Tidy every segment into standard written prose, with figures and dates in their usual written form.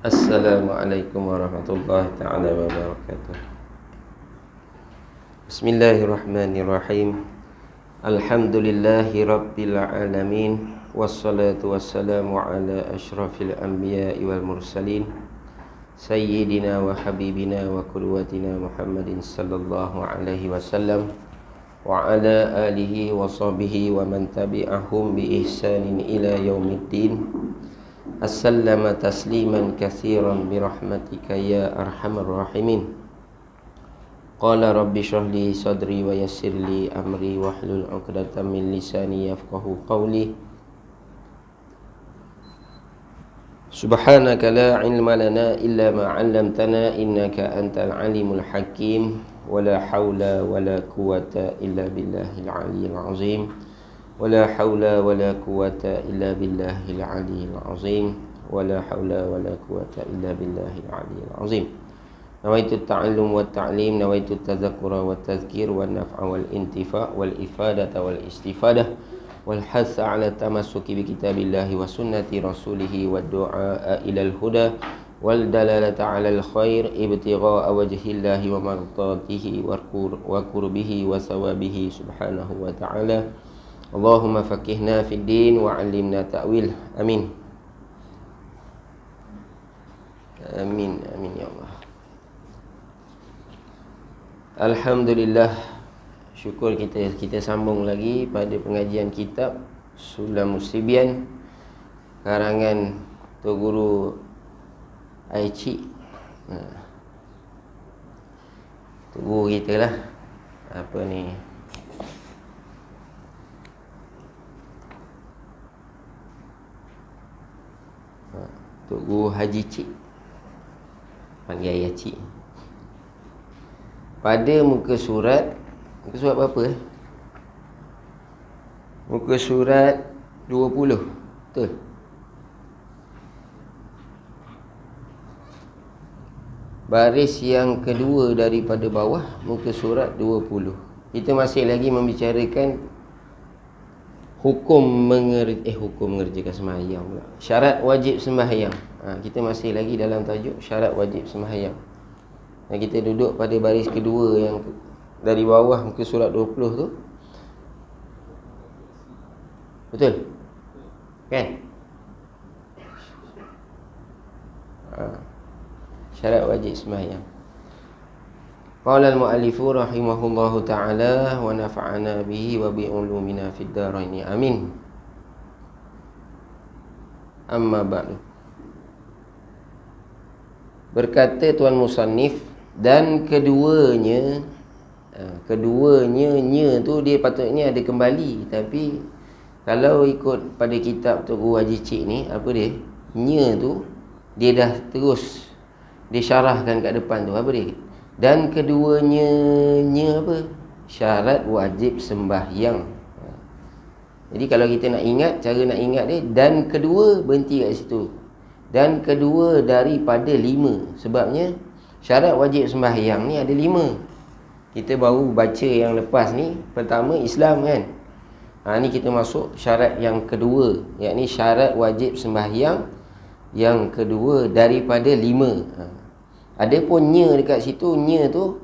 Assalamualaikum warahmatullahi ta'ala wabarakatuh. Bismillahirrahmanirrahim. Alhamdulillahi rabbil alamin. Wassalatu wassalamu ala ashrafil anbiya'i wal mursalin, sayyidina wa habibina wa qudwatina Muhammadin sallallahu alaihi wasallam wa ala alihi wa sahbihi wa man tabi'ahum bi ihsanin ila yaumiddin. Assalamu tasliman katsiran bi rahmatika ya arhamar rahimin. Qala rabbi shrah li sadri wa yassir li amri wahlul 'uqdatam min lisani yafqahu qawli. Subhanaka la ilma lana illa ma 'allamtana innaka antal alimul hakim. Wala haula wala quwwata illa billahil aliyyil azim. Wala haula wala quwwata illa billahil aliyyil azim. Wala haula wala quwwata illa billahil aliyyil azim. Nawaitu ta'allum wa ta'lim, nawaitu tadzakkura wa tadhkir wa naf'a wal intifa' wal ifadata wal istifadah wal hatha 'ala tamassuki bi kitabillahi wa sunnati rasulih wa du'a ila al huda wal dalalata 'ala al khair ibtigha'a wajhillahi wa mardatihi wa qurbihi wa thawabihi subhanahu wa ta'ala. Allahumma faqihna fid din wa 'allimna ta'wil. Amin. Amin amin ya Allah. Alhamdulillah, syukur kita sambung lagi pada pengajian kitab Sulamus Sibyan karangan Tok Guru Aici. Tok Guru kita lah. Apa ni? Tok Guru Haji Cik, panggil ayah cik. Pada muka surat berapa? Muka surat 20. Betul? Baris yang kedua daripada bawah, muka surat 20. Kita masih lagi membicarakan hukum mengerjakan sembahyang pula. Syarat wajib sembahyang. Kita masih lagi dalam tajuk syarat wajib sembahyang. Dan kita duduk pada baris kedua yang dari bawah muka surat 20 tu. Betul? Kan? Syarat wajib sembahyang. Qala al-mu'allifu rahimahullahu ta'ala wa nafa'ana bihi wa bi ulumina fid dharain. Amin. Amma ba'du. Berkata tuan musannif, dan keduanya nya tu dia patutnya ada kembali, tapi kalau ikut pada kitab Tok Guru Haji Cik ni, apa dia? Nya tu dia dah terus disyarahkan kat depan tu. Apa dia? Dan keduanya apa? Syarat wajib sembahyang. Jadi kalau kita nak ingat, cara nak ingat dia, dan kedua berhenti kat situ. Dan kedua daripada 5. Sebabnya syarat wajib sembahyang ni ada 5. Kita baru baca yang lepas ni. Pertama Islam kan. Ni kita masuk syarat yang kedua, yakni syarat wajib sembahyang yang kedua daripada 5. Ada pun nya dekat situ. Nya tu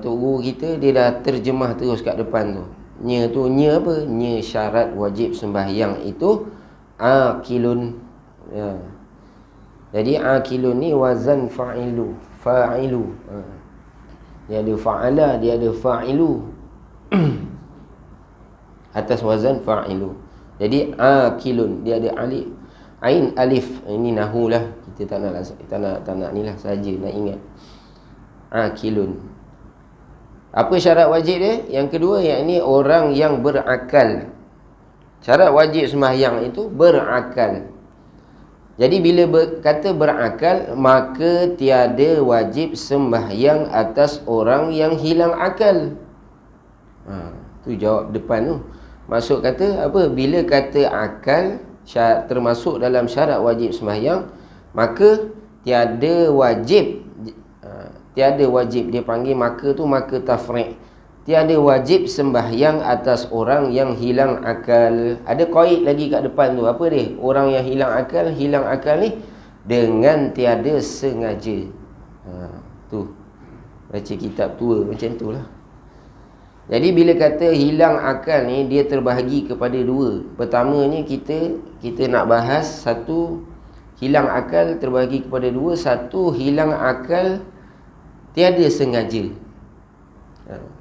Tok Guru kita dia dah terjemah terus kat depan tu. Nya tu, nya apa? Nya syarat wajib sembahyang itu aqilun. Jadi aqilun ni wazan fa'ilu. Dia ada fa'ala, dia ada fa'ilu. Atas wazan fa'ilu. Jadi aqilun, dia ada alif, ain alif. Ini nahu lah. Kita tak nak ni lah, saja nak ingat. Aqilun. Apa syarat wajib dia? Yang kedua, yakni orang yang berakal. Syarat wajib sembahyang itu berakal. Jadi bila kata berakal, maka tiada wajib sembahyang atas orang yang hilang akal. Tu jawab depan tu. Maksud kata apa? Bila kata akal termasuk dalam syarat wajib sembahyang, maka tiada wajib. Dia panggil maka tu maka tafri'. Tiada wajib sembahyang atas orang yang hilang akal. Ada qaid lagi kat depan tu. Apa dia? Orang yang hilang akal ni dengan tiada sengaja. Tu baca kitab tua macam tu lah. Jadi bila kata hilang akal ni, dia terbahagi kepada dua. Pertamanya kita nak bahas satu, hilang akal terbahagi kepada dua. Satu, hilang akal tiada sengaja.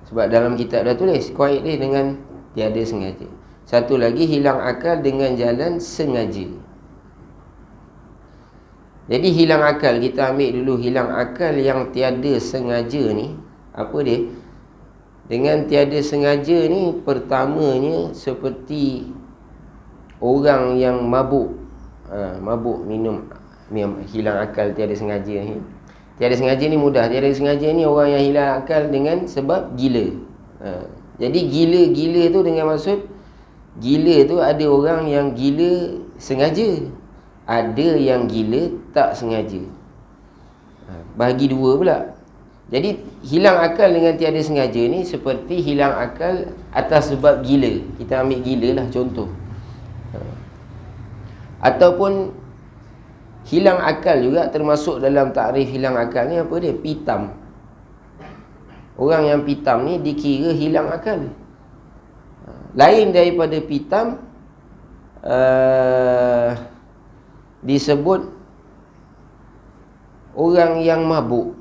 Sebab dalam kitab dah tulis qaid dia dengan tiada sengaja. Satu lagi, hilang akal dengan jalan sengaja. Jadi hilang akal, kita ambil dulu hilang akal yang tiada sengaja ni. Apa dia? Dengan tiada sengaja ni, pertamanya seperti orang yang mabuk. Mabuk minum, hilang akal tiada sengaja ni. Tiada sengaja ni mudah. Tiada sengaja ni orang yang hilang akal dengan sebab gila. Jadi gila tu dengan maksud, gila tu ada orang yang gila sengaja, ada yang gila tak sengaja. Bahagi dua pula. Jadi hilang akal dengan tiada sengaja ni seperti hilang akal atas sebab gila. Kita ambil gila lah contoh. Ataupun hilang akal juga termasuk dalam takrif hilang akal ni apa dia? Pitam. Orang yang pitam ni dikira hilang akal. Lain daripada pitam, disebut orang yang mabuk.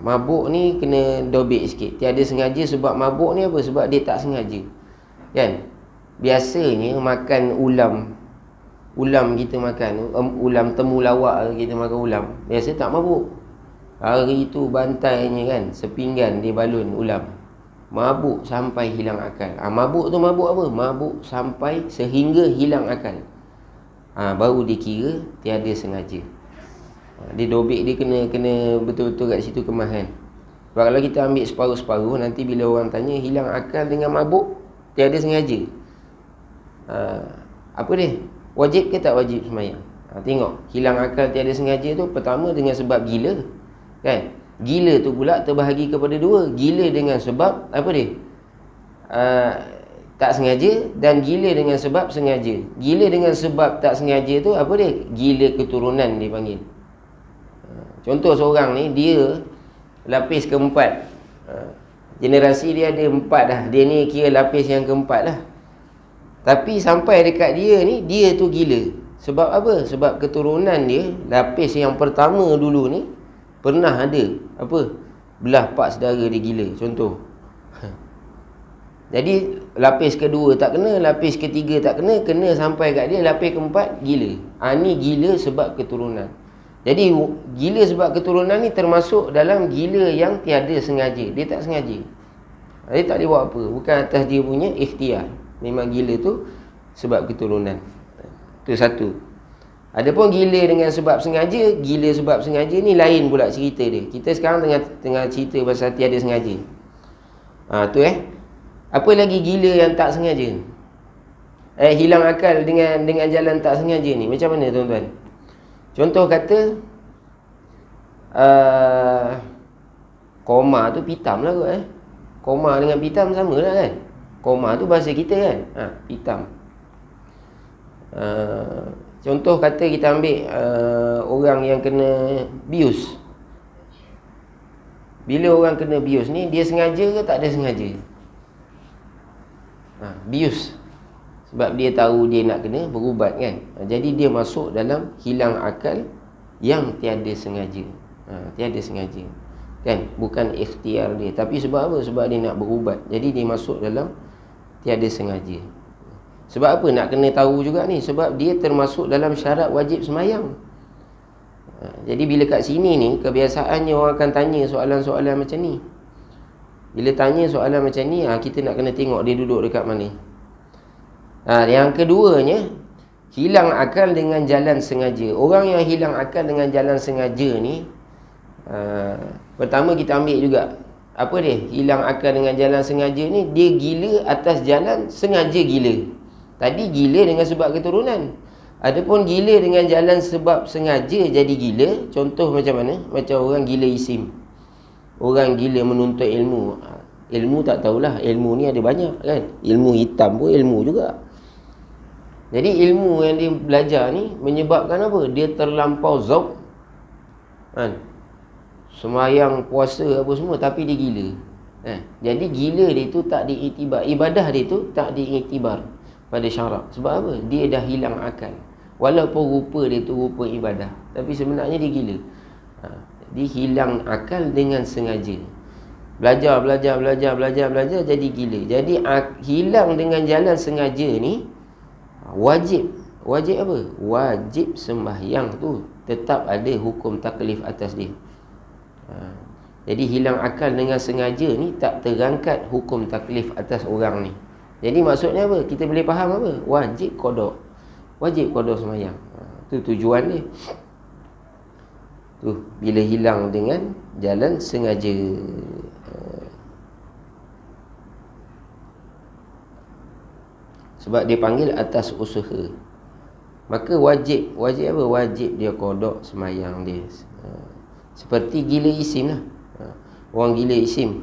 Mabuk ni kena dobek sikit. Tiada sengaja sebab mabuk ni apa? Sebab dia tak sengaja, kan? Biasanya makan ulam kita makan, ulam temulawak kita makan ulam, biasa tak mabuk. Hari tu bantainya kan, sepinggan dia balun ulam. Mabuk sampai hilang akal. Mabuk tu mabuk apa? Mabuk sampai sehingga hilang akal. Baru dikira tiada sengaja. Dia dobek dia kena betul-betul kat situ kemas kan. Sebab kalau kita ambil separuh-separuh, nanti bila orang tanya hilang akal dengan mabuk tiada sengaja, apa dia? Wajib ke tak wajib sembahyang? Tengok, hilang akal tiada sengaja tu pertama dengan sebab gila, kan? Gila tu pula terbahagi kepada dua. Gila dengan sebab apa dia? Tak sengaja, dan gila dengan sebab sengaja. Gila dengan sebab tak sengaja tu apa dia? Gila keturunan dia panggil. Contoh seorang ni, dia lapis keempat. Generasi dia ada 4 dah. Dia ni kira lapis yang keempat lah. Tapi sampai dekat dia ni, dia tu gila. Sebab apa? Sebab keturunan dia, lapis yang pertama dulu ni pernah ada apa? Belah pak saudara dia gila. Contoh. Jadi lapis kedua tak kena, lapis ketiga tak kena, kena sampai kat dia lapis keempat gila. Ni gila sebab keturunan. Jadi gila sebab keturunan ni termasuk dalam gila yang tiada sengaja. Dia tak sengaja. Dia tak boleh buat apa. Bukan atas dia punya ikhtiar. Memang gila tu sebab keturunan. Itu satu. Adapun gila dengan sebab sengaja, gila sebab sengaja ni lain pula cerita dia. Kita sekarang tengah cerita pasal tiada sengaja. Tu Apa lagi gila yang tak sengaja? Hilang akal dengan jalan tak sengaja ni. Macam mana tuan-tuan? Contoh kata koma tu pitam lah kot. Koma dengan pitam sama lah kan. Koma tu bahasa kita kan. Pitam. Contoh kata kita ambil orang yang kena bius. Bila orang kena bius ni, dia sengaja ke tak ada sengaja? Bius. Sebab dia tahu dia nak kena berubat kan. Jadi dia masuk dalam hilang akal yang tiada sengaja. Tiada sengaja, kan? Bukan ikhtiar dia. Tapi sebab apa? Sebab dia nak berubat. Jadi dia masuk dalam tiada sengaja. Sebab apa nak kena tahu juga ni? Sebab dia termasuk dalam syarat wajib sembahyang. Jadi bila kat sini ni, kebiasaannya orang akan tanya soalan-soalan macam ni. Bila tanya soalan macam ni, kita nak kena tengok dia duduk dekat mana. Yang keduanya, hilang akal dengan jalan sengaja. Orang yang hilang akal dengan jalan sengaja ni, pertama kita ambil juga apa dia? Hilang akal dengan jalan sengaja ni, dia gila atas jalan sengaja gila. Tadi gila dengan sebab keturunan. Adapun gila dengan jalan sebab sengaja jadi gila. Contoh macam mana? Macam orang gila isim. Orang gila menuntut ilmu. Ilmu tak tahulah, ilmu ni ada banyak kan. Ilmu hitam pun ilmu juga. Jadi ilmu yang dia belajar ni menyebabkan apa? Dia terlampau zauq, kan? Semayang, puasa apa semua, tapi dia gila. Jadi gila dia tu tak diiktibar, ibadah dia tu tak diiktibar pada syarak. Sebab apa? Dia dah hilang akal. Walaupun rupa dia tu rupa ibadah, tapi sebenarnya dia gila. Dia hilang akal dengan sengaja. Belajar jadi gila. Jadi hilang dengan jalan sengaja ni wajib apa? Wajib sembahyang tu tetap ada hukum taklif atas dia. Jadi hilang akal dengan sengaja ni tak terangkat hukum taklif atas orang ni. Jadi maksudnya apa? Kita boleh faham apa? Wajib qada. Wajib qada sembahyang. Tu tujuan dia. Tu bila hilang dengan jalan sengaja. Sebab dia panggil atas usaha. Maka wajib apa? Wajib dia qada sembahyang dia. Seperti gila isim lah. Orang gila isim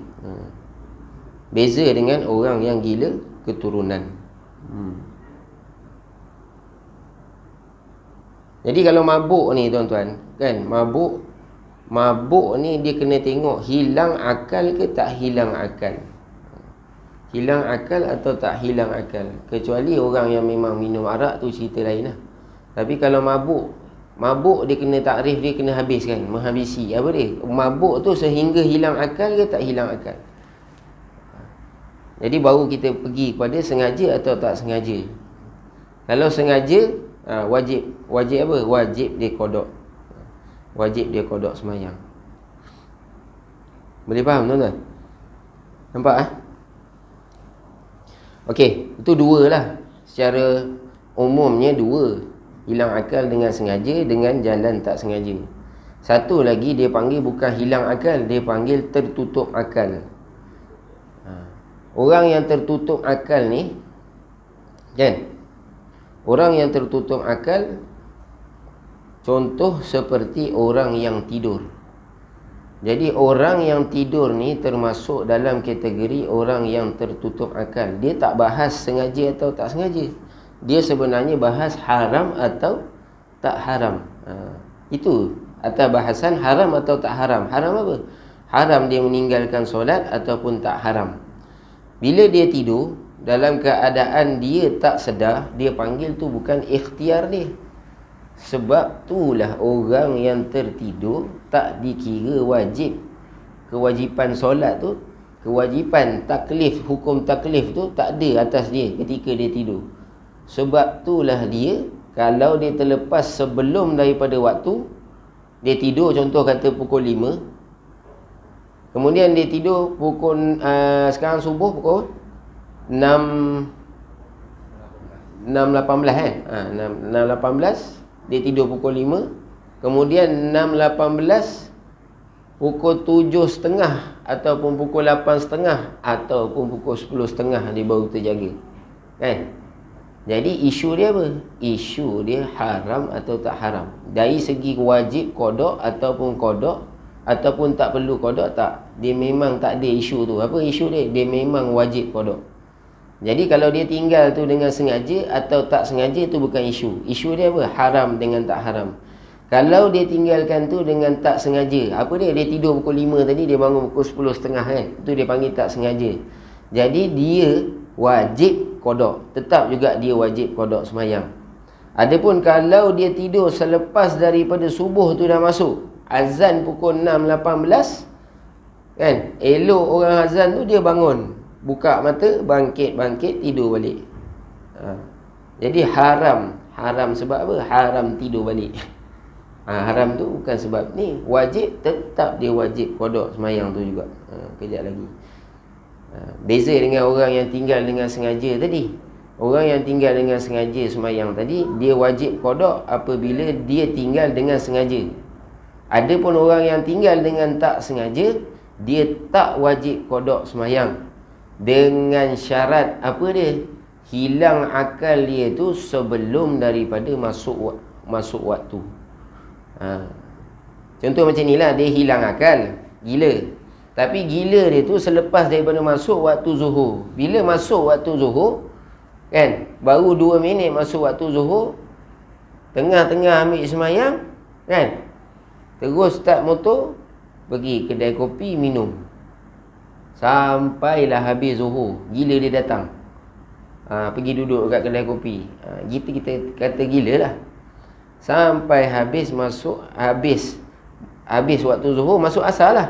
beza dengan orang yang gila keturunan. Jadi kalau mabuk ni tuan-tuan, kan, mabuk ni dia kena tengok hilang akal ke tak hilang akal. Hilang akal atau tak hilang akal. Kecuali orang yang memang minum arak tu cerita lain lah. Tapi kalau mabuk dia kena takrif, dia kena habiskan, menghabisi. Apa dia? Mabuk tu sehingga hilang akal ke tak hilang akal. Jadi baru kita pergi kepada sengaja atau tak sengaja. Kalau sengaja, wajib apa? Wajib dia qada. Wajib dia qada sembahyang. Boleh faham tuan-tuan? Nampak Okey, itu dua lah. Secara umumnya dua. Hilang akal dengan sengaja, dengan jalan tak sengaja. Satu lagi dia panggil bukan hilang akal, dia panggil tertutup akal. Orang yang tertutup akal ni, kan? Orang yang tertutup akal, contoh seperti orang yang tidur. Jadi orang yang tidur ni termasuk dalam kategori orang yang tertutup akal. Dia tak bahas sengaja atau tak sengaja. Dia sebenarnya bahas haram atau tak haram. Itu atas bahasan haram atau tak haram. Haram apa? Haram dia meninggalkan solat ataupun tak haram. Bila dia tidur dalam keadaan dia tak sedar, dia panggil tu bukan ikhtiar dia. Sebab itulah orang yang tertidur tak dikira wajib. Kewajipan solat tu, kewajipan taklif, hukum taklif tu tak ada atas dia ketika dia tidur. Sebab itulah dia, kalau dia terlepas sebelum daripada waktu, dia tidur contoh kata pukul 5, kemudian dia tidur pukul sekarang subuh pukul 6.18 kan? 6.18 dia tidur pukul 5, kemudian 6.18 pukul 7.30 ataupun pukul 8.30 ataupun pukul 10.30 dia baru terjaga, kan? Jadi isu dia apa? Isu dia haram atau tak haram. Dari segi wajib qada ataupun qada ataupun tak perlu qada, tak. Dia memang tak ada isu tu. Apa isu dia? Dia memang wajib qada. Jadi kalau dia tinggal tu dengan sengaja atau tak sengaja, tu bukan isu. Isu dia apa? Haram dengan tak haram. Kalau dia tinggalkan tu dengan tak sengaja, apa dia? Dia tidur pukul 5 tadi, dia bangun pukul 10.30 kan? Itu dia panggil tak sengaja. Jadi dia wajib qada, tetap juga dia wajib qada sembahyang. Adapun kalau dia tidur selepas daripada subuh tu dah masuk, azan pukul 6.18, kan, elok orang azan tu dia bangun, buka mata, bangkit tidur balik. Jadi haram sebab apa? Haram tidur balik. Haram tu bukan sebab ni. Wajib, tetap dia wajib qada sembahyang tu juga. Kejap lagi. Beza dengan orang yang tinggal dengan sengaja tadi. Orang yang tinggal dengan sengaja sembahyang tadi, dia wajib qada apabila dia tinggal dengan sengaja. Adapun orang yang tinggal dengan tak sengaja, dia tak wajib qada sembahyang. Dengan syarat apa dia? Hilang akal dia tu sebelum daripada masuk waktu. Contoh macam ni lah, dia hilang akal, gila. Tapi gila dia tu selepas daripada masuk waktu zuhur. Bila masuk waktu zuhur, Kan? Baru 2 minit masuk waktu zuhur, tengah-tengah ambil semayang, kan? Terus start motor, pergi kedai kopi minum. Sampailah habis zuhur, gila dia datang. Pergi duduk kat kedai kopi. Kita kata gila lah. Sampai habis waktu zuhur, masuk asar lah.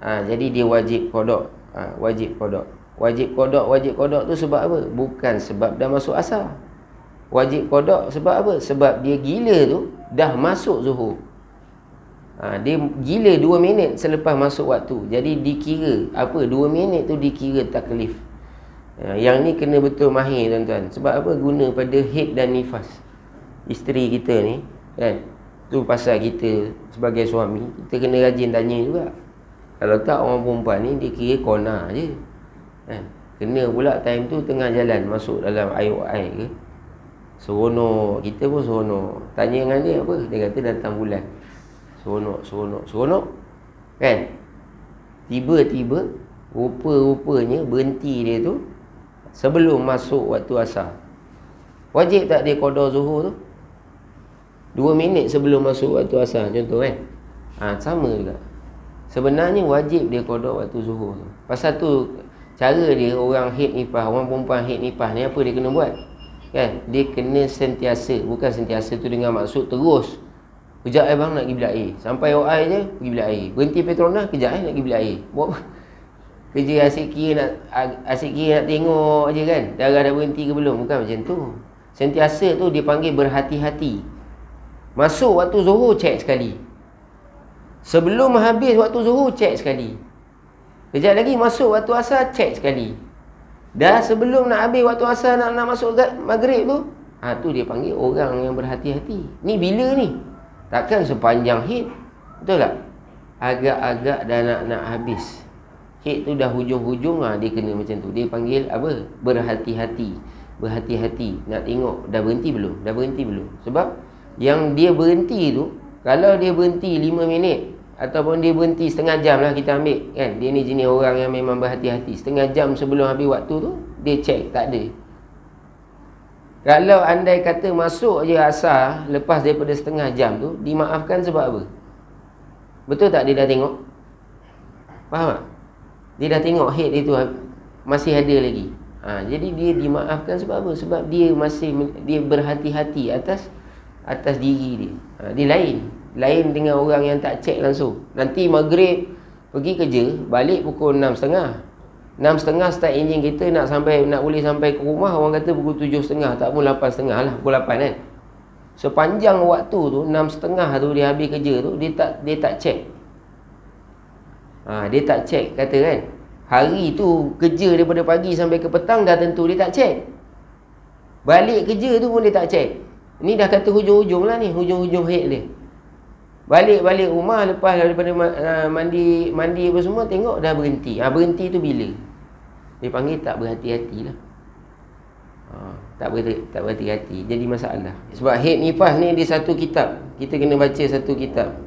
Jadi dia wajib qada. Wajib qada tu sebab apa? Bukan sebab dah masuk asar. Wajib qada sebab apa? Sebab dia gila tu dah masuk zuhur. Dia gila 2 minit selepas masuk waktu. Jadi dikira apa? 2 minit tu dikira taklif. Yang ni kena betul mahir tuan-tuan. Sebab apa? Guna pada haid dan nifas. Isteri kita ni, kan? Tu pasal kita sebagai suami, kita kena rajin tanya juga. Kalau tak, orang perempuan ni dia kira kona je, kan? Kena pula time tu tengah jalan masuk dalam air ke, seronok. Kita pun seronok. Tanya dengan dia apa? Dia kata datang bulan. Seronok, kan? Tiba-tiba rupa-rupanya berhenti dia tu sebelum masuk waktu asar. Wajib tak dia qada zuhur tu? 2 minit sebelum masuk waktu asar, contoh kan? Sama juga. Sebenarnya wajib dia qada waktu zuhur tu. Pasal tu cara dia, orang haid nifas, orang perempuan haid nifas ni apa dia kena buat? Kan? Dia kena sentiasa. Bukan sentiasa tu dengan maksud terus. Kejap bang nak pergi bilik air. Sampai air je, pergi bilik air. Berhenti Petronas, kejap nak pergi bilik air. Buat apa? Kerja asyik kira nak tengok je kan. Darah dah berhenti ke belum. Bukan macam tu. Sentiasa tu dia panggil berhati-hati. Masuk waktu zuhur, cek sekali. Sebelum habis waktu zuhur, cek sekali. Kejap lagi masuk waktu asar, cek sekali. Dah sebelum nak habis waktu asar, nak masuk maghrib tu, tu dia panggil orang yang berhati-hati. Ni bila ni? Takkan sepanjang haid. Betul tak? Agak-agak dah nak habis. Haid tu dah hujung-hujung, dia kena macam tu. Dia panggil apa? Berhati-hati. Berhati-hati. Nak tengok dah berhenti belum? Dah berhenti belum? Sebab yang dia berhenti tu, kalau dia berhenti 5 minit ataupun dia berhenti setengah jam lah kita ambil, kan? Dia ni jenis orang yang memang berhati-hati. Setengah jam sebelum habis waktu tu, dia cek, tak ada. Kalau andai kata masuk je asar lepas daripada setengah jam tu, dimaafkan sebab apa? Betul tak dia dah tengok? Faham tak? Dia dah tengok haid dia tu masih ada lagi. Jadi dia dimaafkan sebab apa? Sebab dia berhati-hati atas diri dia. Dia lain dengan orang yang tak cek langsung. Nanti maghrib pergi kerja, balik pukul 6.30. 6.30 start enjin kita, nak boleh sampai ke rumah, orang kata pukul 7.30, tak pun 8.30 lah, pukul 8 kan. Sepanjang waktu tu, 6.30 tu dia habis kerja tu, dia tak cek. Dia tak cek, kata kan. Hari tu kerja daripada pagi sampai ke petang, dah tentu dia tak cek. Balik kerja tu pun dia tak cek. Ni dah kata hujung-hujung lah ni, hujung-hujung haid dia. Balik rumah lepas daripada mandi apa semua, tengok dah berhenti. Berhenti tu bila? Dia panggil tak berhati-hati lah. Tak berhati-hati. Jadi masalah. Sebab haid nifas ni dia satu kitab. Kita kena baca satu kitab.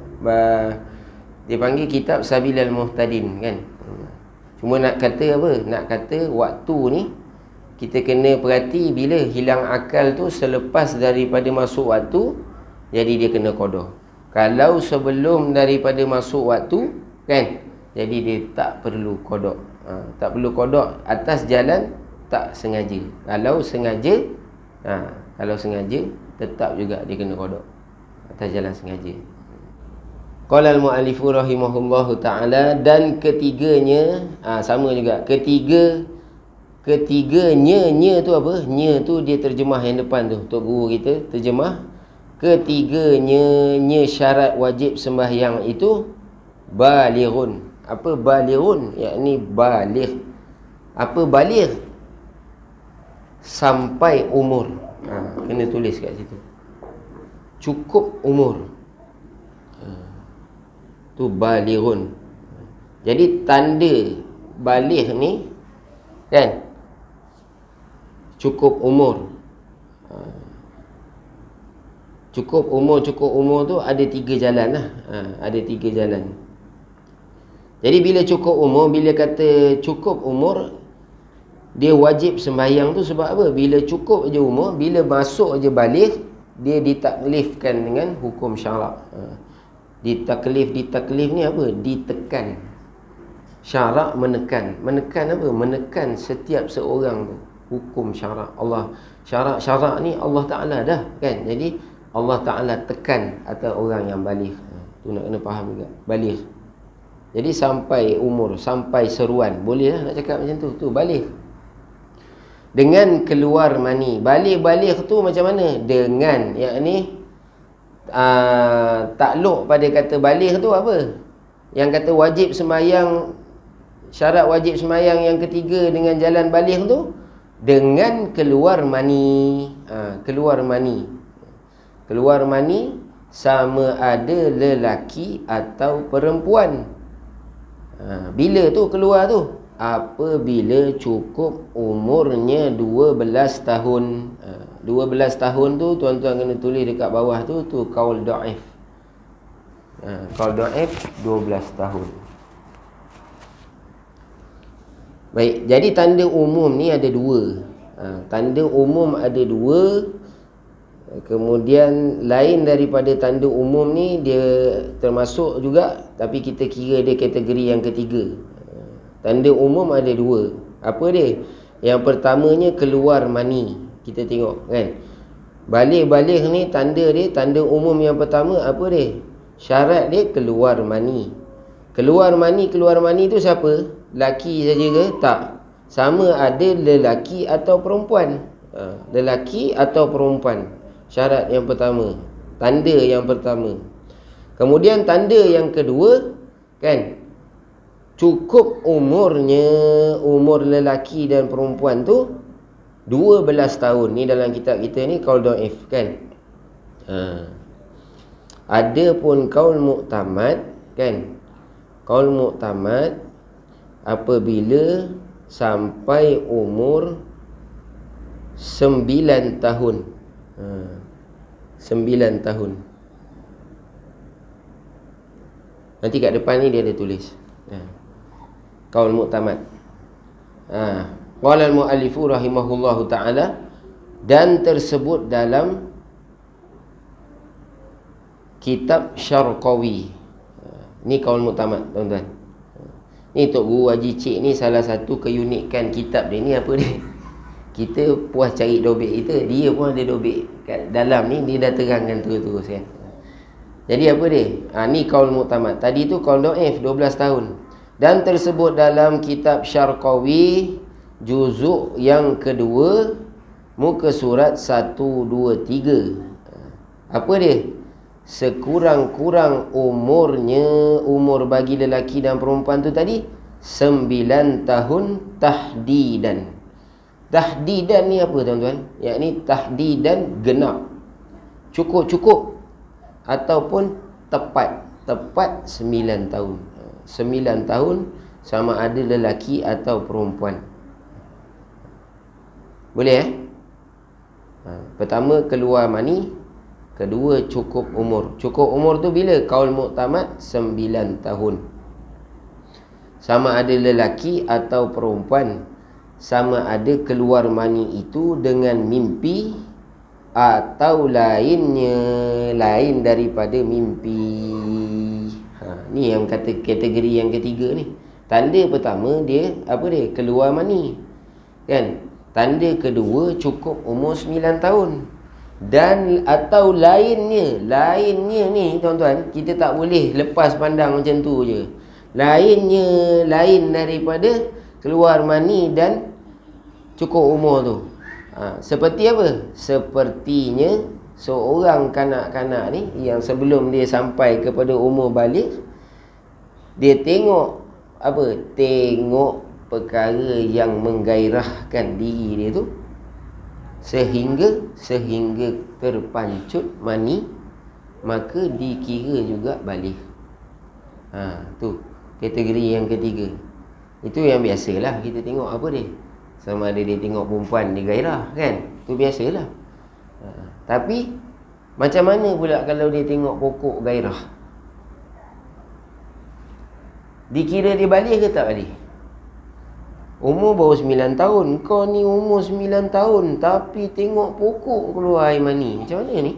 Dia panggil kitab Sabilal Muhtadin kan. Cuma nak kata apa? Nak kata waktu ni kita kena perhati bila hilang akal tu selepas daripada masuk waktu, jadi dia kena qada. Kalau sebelum daripada masuk waktu, kan, jadi dia tak perlu qada. Tak perlu qada atas jalan tak sengaja. Kalau sengaja tetap juga dia kena qada atas jalan sengaja. Qala al-mu'allifu rahimahullahu ta'ala, dan ketiganya sama juga. Ketiganya tu apa? Nya tu dia terjemah yang depan tu. Tok guru kita terjemah. Ketiganya syarat wajib sembahyang itu balighun. Apa balighun? Yakni baligh. Apa baligh? Sampai umur. Kena tulis kat situ. Cukup umur. Tu balighun. Jadi tanda baligh ni kan, cukup umur. Cukup umur tu ada 3 jalan lah. Ada 3 jalan. Jadi bila cukup umur, bila kata cukup umur, Dia wajib sembahyang tu sebab apa? Bila cukup je umur, bila masuk je balik, dia ditaklifkan dengan hukum syarak. Ditaklif ni apa? Ditekan. Syarak menekan. Menekan apa? Menekan setiap seorang tu. Hukum syarak Allah. Syarak ni Allah Ta'ala dah kan. Jadi Allah Ta'ala tekan atas orang yang balik. Tu nak kena faham juga. Balik. Jadi sampai umur, sampai seruan, boleh lah nak cakap macam tu. Tu balik. Dengan keluar mani. Balik tu macam mana? Dengan yakni takluk pada kata balik tu apa? Yang kata wajib sembahyang, syarat wajib sembahyang yang ketiga dengan jalan balik tu, dengan keluar mani. Keluar mani. Keluar mani sama ada lelaki atau perempuan. Bila tu keluar tu? Apabila cukup umurnya 12 tahun. 12 tahun tu tuan-tuan kena tulis dekat bawah tu qaul dhaif. Qaul dhaif 12 tahun. Baik, jadi tanda umum ni ada dua. Tanda umum ada dua. Kemudian lain daripada tanda umum ni, dia termasuk juga, tapi kita kira dia kategori yang ketiga. Tanda umum ada dua. Apa dia? Yang pertamanya keluar mani. Kita tengok kan, balik ni tanda dia, tanda umum yang pertama apa dia? Syarat dia keluar mani. Keluar mani tu siapa? Laki saja ke? Tak. Sama ada lelaki atau perempuan. Lelaki atau perempuan. Syarat yang pertama, tanda yang pertama. Kemudian tanda yang kedua kan, cukup umurnya, umur lelaki dan perempuan tu 12 tahun. Ni dalam kitab kita ni qaul dhaif kan. Ada pun qaul muktamad kan. Qaul muktamad apabila sampai umur 9 tahun. 9 tahun. Nanti kat depan ni dia ada tulis qaul muktamad. Qala al-muallifu rahimahullahu ta'ala, dan tersebut dalam kitab Syarqawi. Ni qaul muktamad tuan-tuan. Ni Tok Guru Haji Cik ni salah satu keunikan kitab dia ni apa dia? Kita puas cari dobit kita, dia pun ada dobit kat dalam ni, dia dah terangkan terus-terus kan. Jadi apa dia? Ni qaul muktamad. Tadi tu qaul dhaif 12 tahun. Dan tersebut dalam kitab Syarqawi juzuk yang kedua, muka surat 1, 2, 3. Apa dia? Sekurang-kurang umurnya, umur bagi lelaki dan perempuan tu tadi 9 tahun tahdidan. Tahdidan ni apa tuan-tuan? Yakni tahdidan genap, cukup-cukup, ataupun tepat 9 tahun. 9 tahun sama ada lelaki atau perempuan. Boleh pertama keluar mani, kedua cukup umur. Cukup umur tu bila? Qaul muktamad 9 tahun. Sama ada lelaki atau perempuan. Sama ada keluar mani itu dengan mimpi atau lainnya, lain daripada mimpi. Ni yang kata kategori yang ketiga ni. Tanda pertama dia apa dia? Keluar mani kan. Tanda kedua cukup umur 9 tahun. Dan atau lainnya ni tuan-tuan, kita tak boleh lepas pandang macam tu je. Lainnya, lain daripada keluar mani dan cukup umur tu. Seperti apa? Sepertinya seorang kanak-kanak ni yang sebelum dia sampai kepada umur balik, dia tengok apa? Tengok perkara yang menggairahkan diri dia tu, sehingga terpancut mani, maka dikira juga balik. Tu kategori yang ketiga. Itu yang biasalah kita tengok apa dia. Sama ada dia tengok perempuan dia gairah kan. Tu biasalah. Tapi macam mana pula kalau dia tengok pokok gairah? Dikira dia balik ke tak balik? Umur baru 9 tahun. Kau ni umur 9 tahun tapi tengok pokok keluar air mani. Macam mana ni?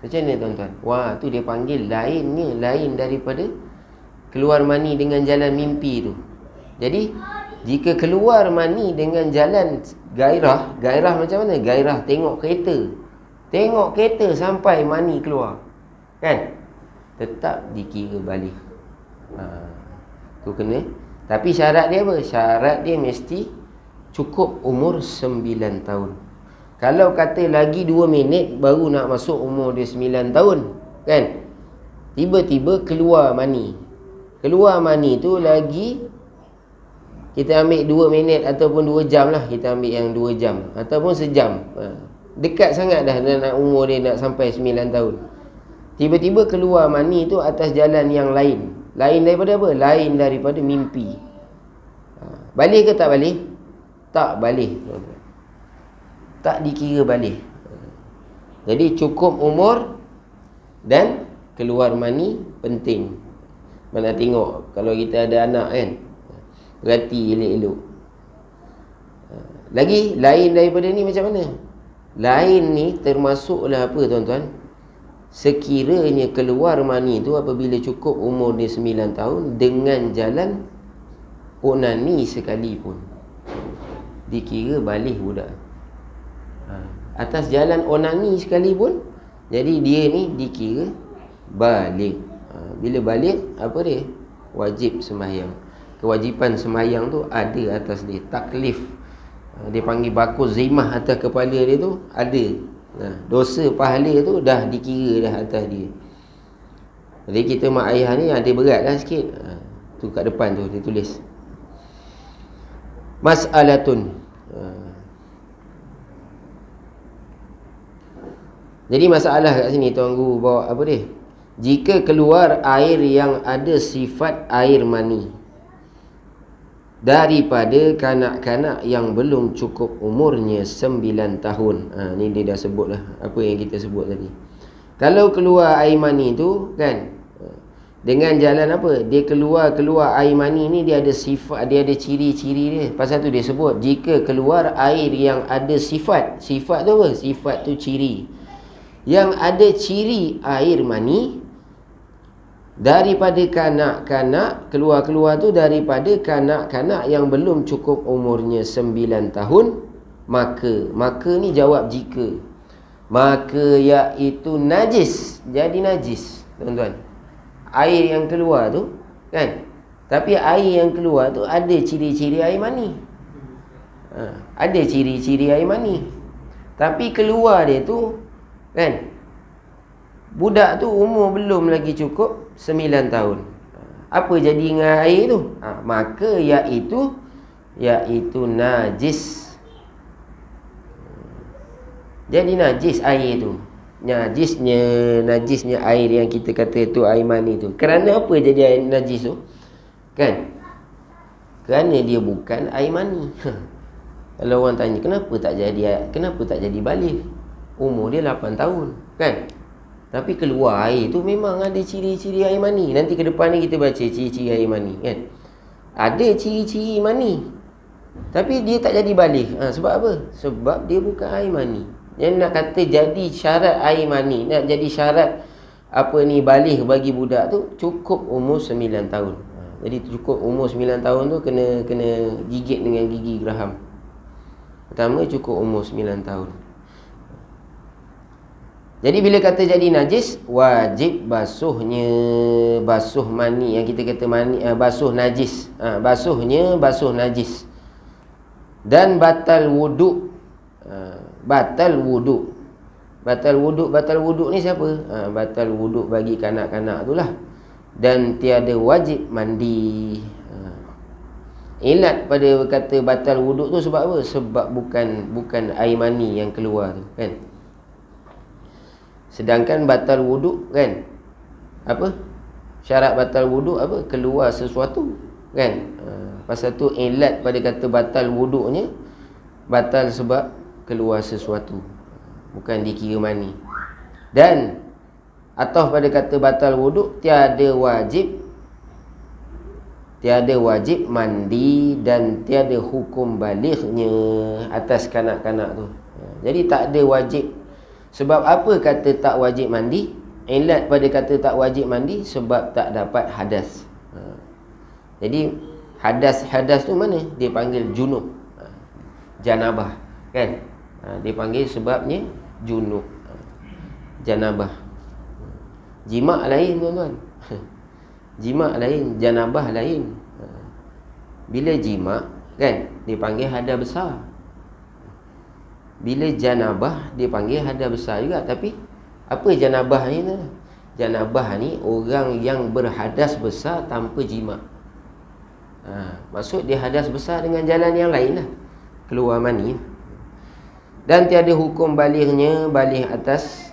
Macam mana tuan-tuan? Wah, tu dia panggil lainnya, lain daripada keluar mani dengan jalan mimpi tu. Jadi jika keluar mani dengan jalan gairah, gairah macam mana? Gairah tengok kereta. Tengok kereta sampai mani keluar, kan? Tetap dikira balik. Tu kena. Tapi syarat dia apa? Syarat dia mesti cukup umur 9 tahun. Kalau kata lagi 2 minit baru nak masuk umur dia 9 tahun, kan? Tiba-tiba keluar mani. Keluar mani tu lagi, kita ambil 2 minit ataupun 2 jam lah. Kita ambil yang 2 jam ataupun sejam. Dekat sangat dah nak umur dia nak sampai 9 tahun. Tiba-tiba keluar mani tu atas jalan yang lain. Lain daripada apa? Lain daripada mimpi. Balik ke tak balik? Tak balik. Tak dikira balik. Jadi cukup umur dan keluar mani penting. Mana tengok kalau kita ada anak, kan, perhati elok-elok. Lagi lain daripada ni macam mana? Lain ni termasuklah apa tuan-tuan? Sekiranya keluar mani tu apabila cukup umur dia 9 tahun dengan jalan onani sekalipun, dikira balik budak. Atas jalan onani sekalipun, jadi dia ni dikira balik. Bila balik, apa dia? Wajib sembahyang. Kewajipan sembahyang tu ada atas dia. Taklif, dia panggil bakul zimah atas kepala dia tu ada. Dosa pahala tu dah dikira dah atas dia. Jadi kita mak ayah ni ada berat lah sikit. Tu kat depan tu dia tulis mas'alatun. Jadi masalah kat sini Tuan Guru bawa apa dia? Jika keluar air yang ada sifat air mani daripada kanak-kanak yang belum cukup umurnya 9 tahun. Ni dia dah sebut lah apa yang kita sebut tadi. Kalau keluar air mani tu, kan, dengan jalan apa? Dia keluar air mani ni, dia ada sifat, dia ada ciri-ciri dia. Pasal tu dia sebut jika keluar air yang ada sifat. Sifat tu apa? Sifat tu ciri. Yang ada ciri air mani daripada kanak-kanak, keluar tu daripada kanak-kanak yang belum cukup umurnya 9 tahun, maka ni jawab jika, maka iaitu najis, jadi najis tuan-tuan. Air yang keluar tu, kan, tapi air yang keluar tu ada ciri-ciri air mani. Ada ciri-ciri air mani, tapi keluar dia tu, kan, budak tu umur belum lagi cukup 9 tahun. Apa jadi dengan air tu? Maka iaitu najis. Jadi najis air tu. Najisnya air yang kita kata tu air mani tu. Kerana apa jadi air najis tu? Kan? Kerana dia bukan air mani. Kalau orang tanya kenapa tak jadi balik? Umur dia 8 tahun, kan? Tapi keluar air tu memang ada ciri-ciri air mani. Nanti ke depan ni kita baca ciri-ciri air mani, kan? Ada ciri-ciri mani, tapi dia tak jadi balik. Sebab apa? Sebab dia bukan air mani. Yang nak kata jadi syarat air mani, nak jadi syarat apa ni balik bagi budak tu, cukup umur 9 tahun. Jadi cukup umur 9 tahun tu kena gigit dengan gigi geraham. Pertama cukup umur 9 tahun. Jadi bila kata jadi najis, wajib basuh mani yang kita kata mani, basuh najis. Basuh najis. Dan batal wuduk. Batal wuduk ni siapa? Batal wuduk bagi kanak-kanak tu lah. Dan tiada wajib mandi. Ilat pada kata batal wuduk tu sebab apa? Sebab bukan air mani yang keluar tu, kan? Sedangkan batal wuduk, kan, apa? Syarat batal wuduk apa? Keluar sesuatu, kan? Pasal tu ilat pada kata batal wuduknya batal sebab keluar sesuatu, bukan dikira mani. Dan atau pada kata batal wuduk, tiada wajib tiada wajib mandi dan tiada hukum balighnya atas kanak-kanak tu. Jadi tak ada wajib. Sebab apa kata tak wajib mandi? Ilat pada kata tak wajib mandi sebab tak dapat hadas. Jadi hadas tu mana? Dia panggil junub, janabah, kan? Dia panggil sebabnya junub, janabah. Jima' lain tuan-tuan. Jima' lain, janabah lain. Bila jima' kan dia panggil hadas besar. Bila janabah dia panggil hadas besar juga. Tapi apa janabah ni? Janabah ni orang yang berhadas besar tanpa jima'. Maksud dia hadas besar dengan jalan yang lain lah, keluar mani. Dan tiada hukum balighnya, baligh atas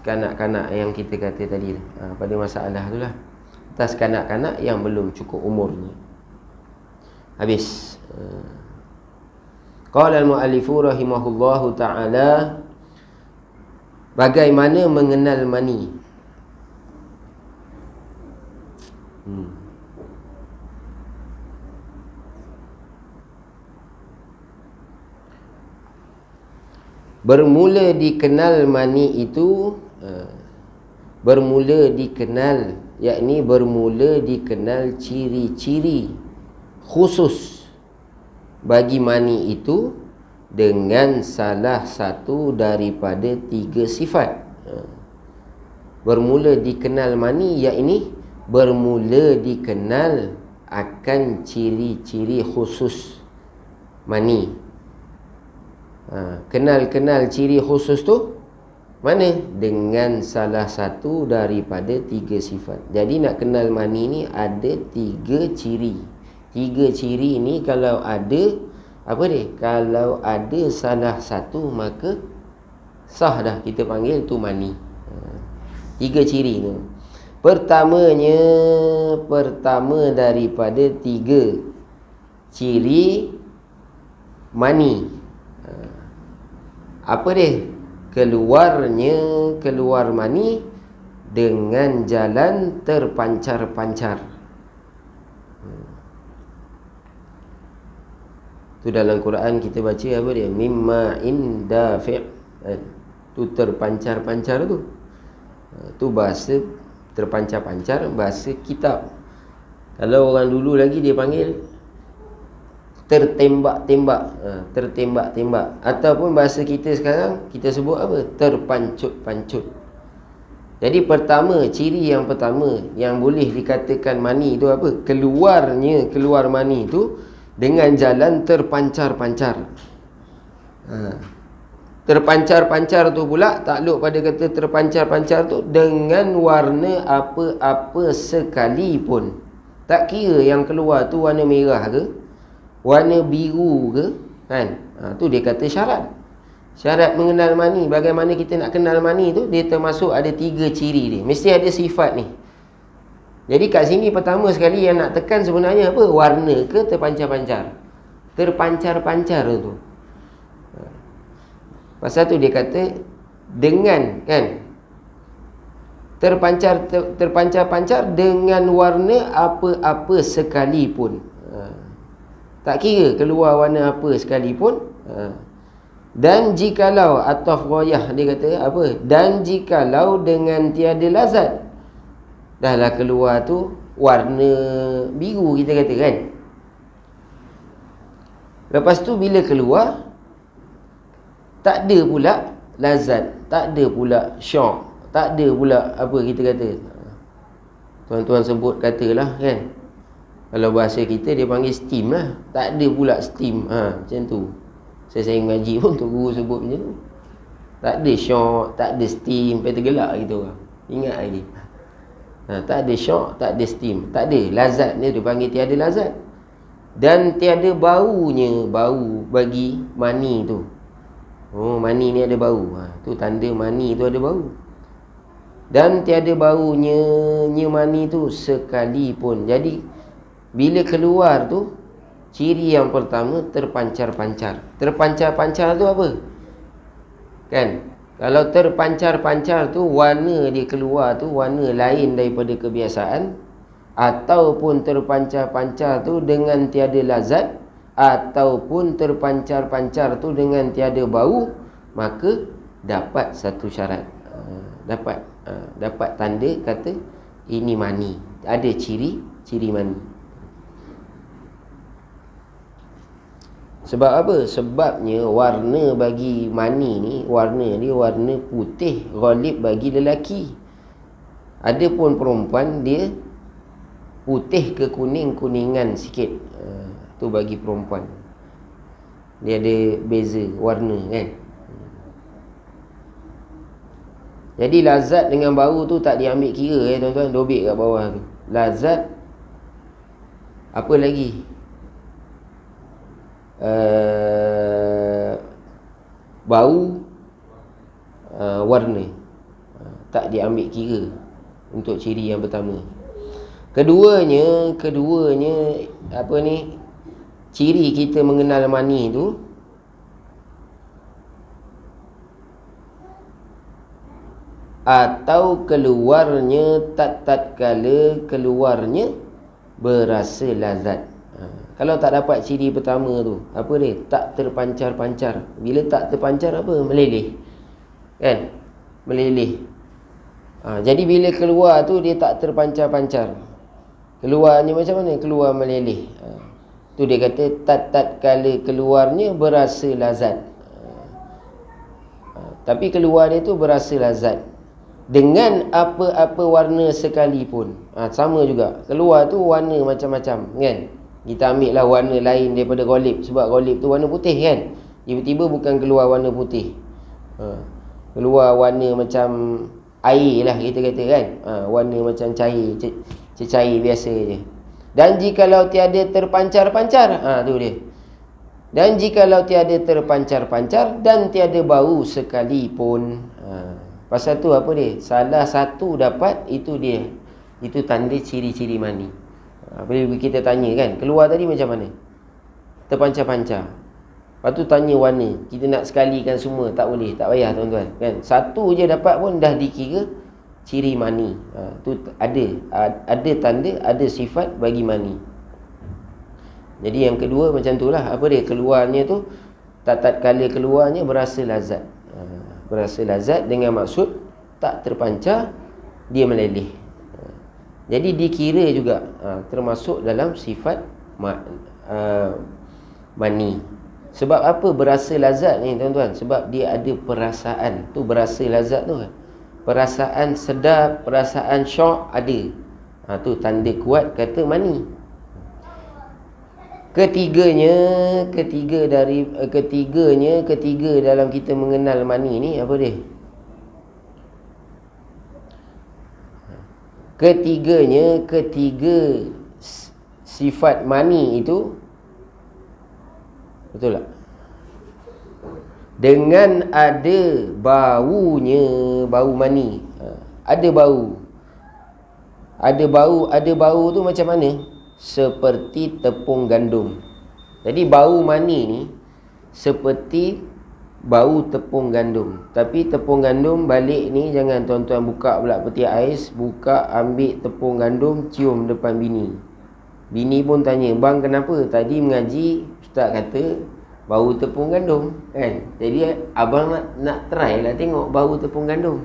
kanak-kanak yang kita kata tadi pada masalah tu lah, atas kanak-kanak yang belum cukup umurnya. Habis. Qala al-mu'allifu rahimahullahu ta'ala, bagaimana mengenal mani? Bermula dikenal mani itu, bermula dikenal, yakni bermula dikenal ciri-ciri khusus bagi mani itu dengan salah satu daripada 3 sifat. Bermula dikenal mani, yakni bermula dikenal akan ciri-ciri khusus mani. Kenal ciri khusus tu mana? Dengan salah satu daripada 3 sifat. Jadi nak kenal mani ni ada 3 ciri. 3 ciri ni kalau ada, apa dia? Kalau ada salah satu maka sah dah, kita panggil tu mani. 3 ciri tu. Pertama daripada 3 ciri mani, apa dia? Keluar mani dengan jalan terpancar-pancar. Tu dalam Quran kita baca apa dia? Mimma indafi'. Tu terpancar-pancar tu. Tu bahasa terpancar-pancar, bahasa kitab. Kalau orang dulu lagi dia panggil tertembak-tembak. Tertembak-tembak. Ataupun bahasa kita sekarang kita sebut apa? Terpancut-pancut. Jadi ciri yang pertama yang boleh dikatakan mani itu apa? Keluar mani itu dengan jalan terpancar-pancar. Terpancar-pancar tu pula takluk pada kata terpancar-pancar tu dengan warna apa-apa sekalipun. Tak kira yang keluar tu warna merah ke, warna biru ke, kan? Tu dia kata syarat. Syarat mengenal mani. Bagaimana kita nak kenal mani tu? Dia termasuk ada 3 ciri dia. Mesti ada sifat ni. Jadi kat sini pertama sekali yang nak tekan sebenarnya apa? Warna ke terpancar-pancar? Terpancar-pancar tu. Pasal tu dia kata dengan, kan? Terpancar-pancar dengan warna apa-apa sekalipun. Tak kira keluar warna apa sekalipun. Dan jikalau ataf ghayah, dia kata apa? Dan jikalau dengan tiada lazat. Dahlah keluar tu warna biru, kita kata, kan? Lepas tu bila keluar tak ada pula lazat, tak ada pula syok, tak ada pula apa kita kata. Tuan-tuan sebut katalah, kan? Kalau bahasa kita dia panggil steam lah. Tak ada pula steam. Macam tu. Saya mengaji pun tu guru sebut macam tu. Tak ada syok, tak ada steam, sampai tergelak gitu orang. Ingat lagi. Tak ada syok, tak ada steam, tak ada lazat dia panggil tiada lazat. Dan tiada baunya, bau bagi mani tu. Oh, mani ni ada bau. Tu tanda mani tu ada bau. Dan tiada baunya mani tu sekalipun. Jadi bila keluar tu, ciri yang pertama terpancar-pancar. Terpancar-pancar tu apa? Kan? Kalau terpancar-pancar tu warna dia keluar tu warna lain daripada kebiasaan. ataupun terpancar-pancar tu dengan tiada lazat, ataupun terpancar-pancar tu dengan tiada bau, maka dapat satu syarat. Dapat tanda kata ini mani, ada ciri mani. Sebab apa? Sebabnya warna bagi mani ni, warna dia warna putih ghalib bagi lelaki. Adapun perempuan dia putih ke kuningan sikit. Tu bagi perempuan. Dia ada beza warna kan. Jadi lazat dengan bau tu tak diambil kira tuan-tuan. Dobik kat bawah tu. Lazat. Apa lagi? Bau, warna. Tak diambil kira untuk ciri yang pertama. Keduanya apa ni? Ciri kita mengenal mani tu atau keluarnya tatkala keluarnya berasa lazat. Kalau tak dapat ciri pertama tu, apa dia? Tak terpancar-pancar. Bila tak terpancar apa? Meleleh. Kan? Meleleh. Jadi bila keluar tu dia tak terpancar-pancar. Keluarnya macam mana? Keluar meleleh. Tu dia kata tatkala keluarnya berasa lazat. Tapi keluar dia tu berasa lazat dengan apa-apa warna sekalipun. Sama juga. Keluar tu warna macam-macam kan. Kita ambil lah warna lain daripada ghalib. Sebab ghalib tu warna putih kan. Tiba-tiba bukan keluar warna putih. Keluar warna macam air lah kita kata kan. Warna macam cair. Cecair biasa je. Dan jikalau tiada terpancar-pancar, tu dia. Dan jikalau tiada terpancar-pancar dan tiada bau sekalipun. Pasal tu apa dia? Salah satu dapat, itu dia. Itu tanda ciri-ciri mani. Bila kita tanya kan, keluar tadi macam mana? Terpancar-pancar. Lepas tu tanya warna. Kita nak sekalikan semua, tak boleh, tak payah tuan-tuan kan. Satu je dapat pun dah dikira ciri mani. Tu ada tanda, ada sifat bagi mani. Jadi yang kedua macam tu lah. Apa dia? Keluarnya tu tatkala keluarnya berasa lazat. Berasa lazat dengan maksud tak terpancar, dia meleleh. Jadi dikira juga termasuk dalam sifat mani. Sebab apa berasa lazat ni tuan-tuan? Sebab dia ada perasaan. Tu berasa lazat tu kan. Perasaan sedap, perasaan syok ada. Tu tanda kuat kata mani. Ketiga dalam kita mengenal mani ni apa dia? Ketiga sifat mani itu, betul tak? Dengan ada baunya, bau mani. Ada bau tu macam mana? Seperti tepung gandum. Jadi bau mani ni seperti bau tepung gandum. Tapi tepung gandum balik ni jangan tuan-tuan buka pula peti ais, buka ambil tepung gandum cium depan bini. Bini pun tanya, "Bang kenapa? Tadi mengaji ustaz kata bau tepung gandum kan. Jadi abang nak try lah tengok bau tepung gandum."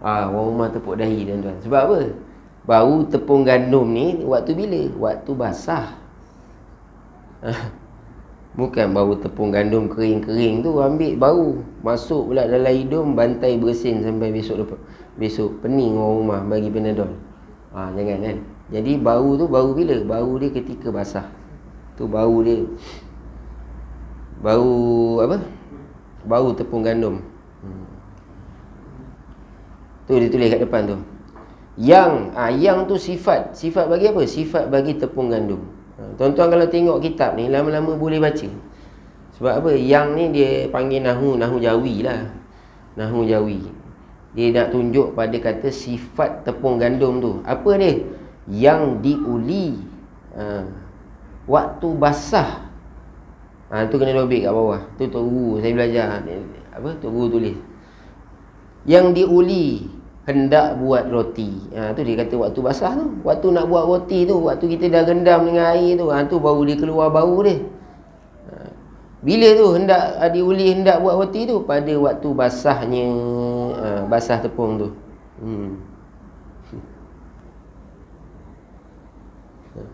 Orang rumah tepuk dahi tuan-tuan. Sebab apa? Bau tepung gandum ni waktu bila? Waktu basah. Bukan bau tepung gandum kering-kering tu ambil bau, masuk pula dalam hidung, bantai bersin sampai besok pening orang rumah bagi Panadol. Jangan kan. Jadi bau tu bau bila? Bau dia ketika basah. Tu bau dia. Bau apa? Bau tepung gandum. Tu dia tulis kat depan tu. Yang tu sifat. Sifat bagi apa? Sifat bagi tepung gandum. Tuan-tuan kalau tengok kitab ni lama-lama boleh baca. Sebab apa? Yang ni dia panggil nahu jawi lah. Nahu jawi. Dia nak tunjuk pada kata sifat tepung gandum tu. Apa dia? Yang diuli waktu basah. Tu kena dobik kat bawah. Tu Tok Guru saya belajar. Tok Guru tulis. Yang diuli hendak buat roti. Tu dia kata waktu basah tu. Waktu nak buat roti tu, waktu kita dah rendam dengan air tu, tu baru dia keluar bau dia. Bila tu hendak diuli hendak buat roti tu? Pada waktu basahnya, basah tepung tu.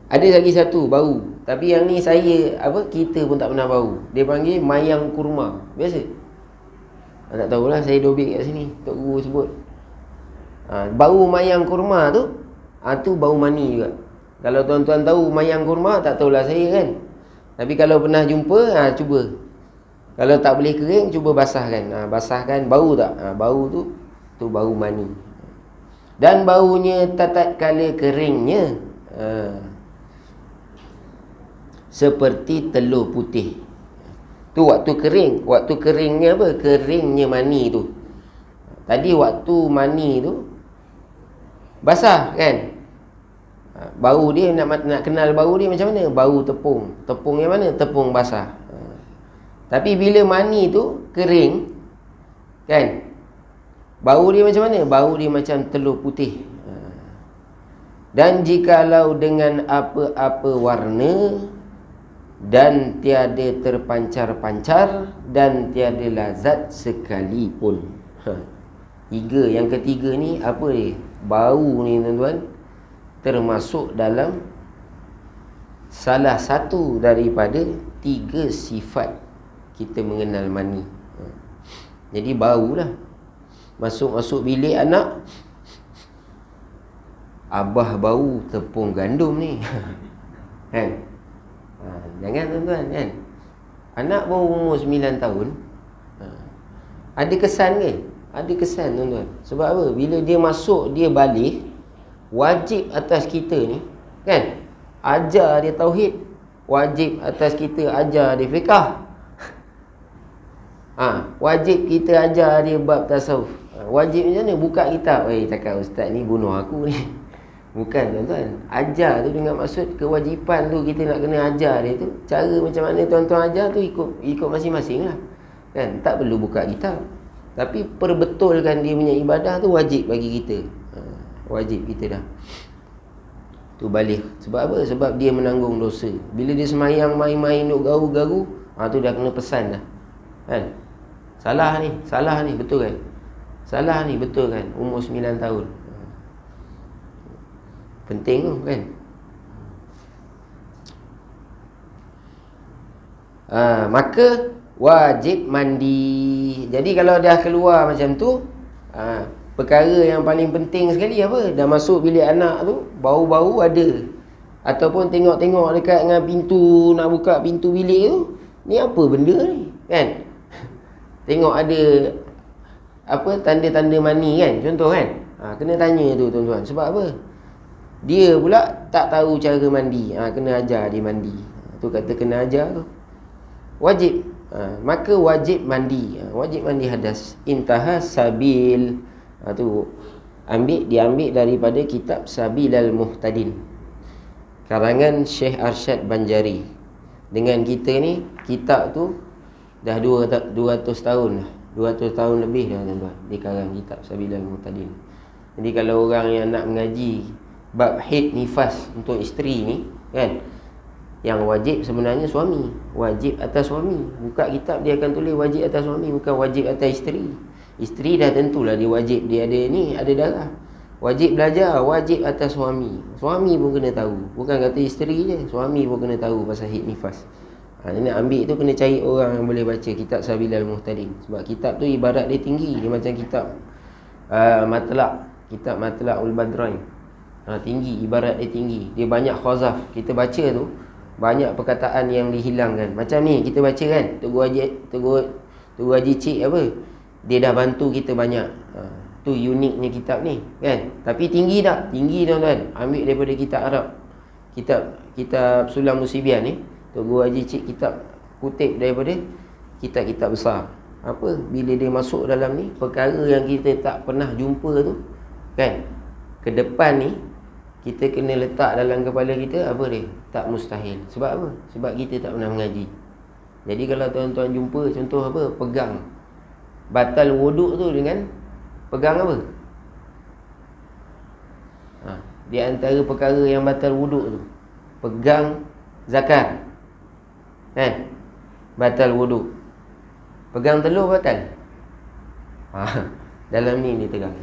Ada lagi satu bau, tapi yang ni kita pun tak pernah bau. Dia panggil mayang kurma. Biasa. Tak tahulah, saya dobik kat sini, Tok Guru sebut. Bau mayang kurma tu, tu bau mani juga. Kalau tuan-tuan tahu mayang kurma, tak tahulah saya kan. Tapi kalau pernah jumpa, cuba. Kalau tak boleh kering, cuba basahkan. Basahkan, bau tak? Bau tu bau mani. Dan baunya tatkala keringnya, seperti telur putih. Tu waktu kering. Waktu keringnya apa? Keringnya mani tu. Tadi waktu mani tu basah kan? Bau dia, nak kenal bau dia macam mana? Bau tepung. Tepung yang mana? Tepung basah. Tapi bila mani tu kering kan, bau dia macam mana? Bau dia macam telur putih. Dan jikalau dengan apa-apa warna dan tiada terpancar-pancar dan tiada lazat sekalipun. Yang ketiga ni apa dia? Bau ni tuan-tuan termasuk dalam salah satu daripada 3 sifat kita mengenal mani. Jadi bau lah. Masuk bilik anak, abah bau tepung gandum ni. Kan? Jangan tuan-tuan kan. Anak baru umur 9 tahun, ada kesan ke? Ada kesan tuan-tuan. Sebab apa? Bila dia masuk, dia balik, wajib atas kita ni kan, ajar dia tauhid. Wajib atas kita ajar dia fiqah. Wajib kita ajar dia bab tasawuf. Wajib macam mana? Buka kitab. Cakap ustaz ni bunuh aku ni. Bukan tuan-tuan. Ajar tu dengan maksud kewajipan tu, kita nak kena ajar dia tu. Cara macam mana tuan-tuan ajar tu ikut masing-masing lah kan. Tak perlu buka kitab, tapi perbetulkan dia punya ibadah tu wajib bagi kita. Wajib kita dah. Tu balik. Sebab apa? Sebab dia menanggung dosa. Bila dia semayang main-main duk garu-garu, tu dah kena pesan dah kan. Salah ni, betul kan? Salah ni, betul kan? Umur 9 tahun. Penting tu kan. Maka wajib mandi. Jadi kalau dah keluar macam tu, perkara yang paling penting sekali apa? Dah masuk bilik anak tu, bau-bau ada, ataupun tengok-tengok dekat dengan pintu, nak buka pintu bilik tu, ni apa benda ni kan? Tengok ada apa, tanda-tanda mani kan, contoh kan. Kena tanya tu tuan-tuan. Sebab apa? Dia pula tak tahu cara mandi. Kena ajar dia mandi. Tu kata kena ajar tu. Wajib. Maka wajib mandi. Wajib mandi hadas. Intaha sabil. Tu diambil daripada kitab Sabilal Muhtadin, karangan Syekh Arsyad Banjari. Dengan kita ni, kitab tu dah 200 tahun lah. 200 tahun lebih dah tuan-tuan dikarang kitab Sabilal Muhtadin. Jadi kalau orang yang nak mengaji bab haid nifas untuk isteri ni kan, yang wajib sebenarnya suami. Wajib atas suami. Buka kitab dia akan tulis wajib atas suami, bukan wajib atas isteri. Isteri dah tentulah dia wajib, dia ada darah. Wajib belajar, wajib atas suami. Suami pun kena tahu. Bukan kata isteri je, suami pun kena tahu pasal haid nifas. Nak ambil tu kena cari orang yang boleh baca kitab Sabilal Muhtadin. Sebab kitab tu ibarat dia tinggi. Dia macam kitab Matlaq. Kitab Matlaqul Badrain. Tinggi, ibarat dia tinggi. Dia banyak khazaf. Kita baca tu banyak perkataan yang dihilangkan. Macam ni kita baca kan, Tugu Haji Cik apa, dia dah bantu kita banyak. Tu uniknya kitab ni kan. Tapi tinggi tak? Tinggi tuan-tuan. Ambil daripada kitab Arab. Kitab Sulam Musibian ni, Tugu Haji Cik kitab kutip daripada kitab-kitab besar. Apa? Bila dia masuk dalam ni, perkara yang kita tak pernah jumpa tu kan, ke depan ni kita kena letak dalam kepala kita, apa dia? Tak mustahil. Sebab apa? Sebab kita tak pernah mengaji. Jadi kalau tuan-tuan jumpa contoh apa? Pegang batal wuduk tu dengan pegang apa? Di antara perkara yang batal wuduk tu, pegang zakar, kan? Batal wuduk. Pegang telur batal. Dalam ni dia terang.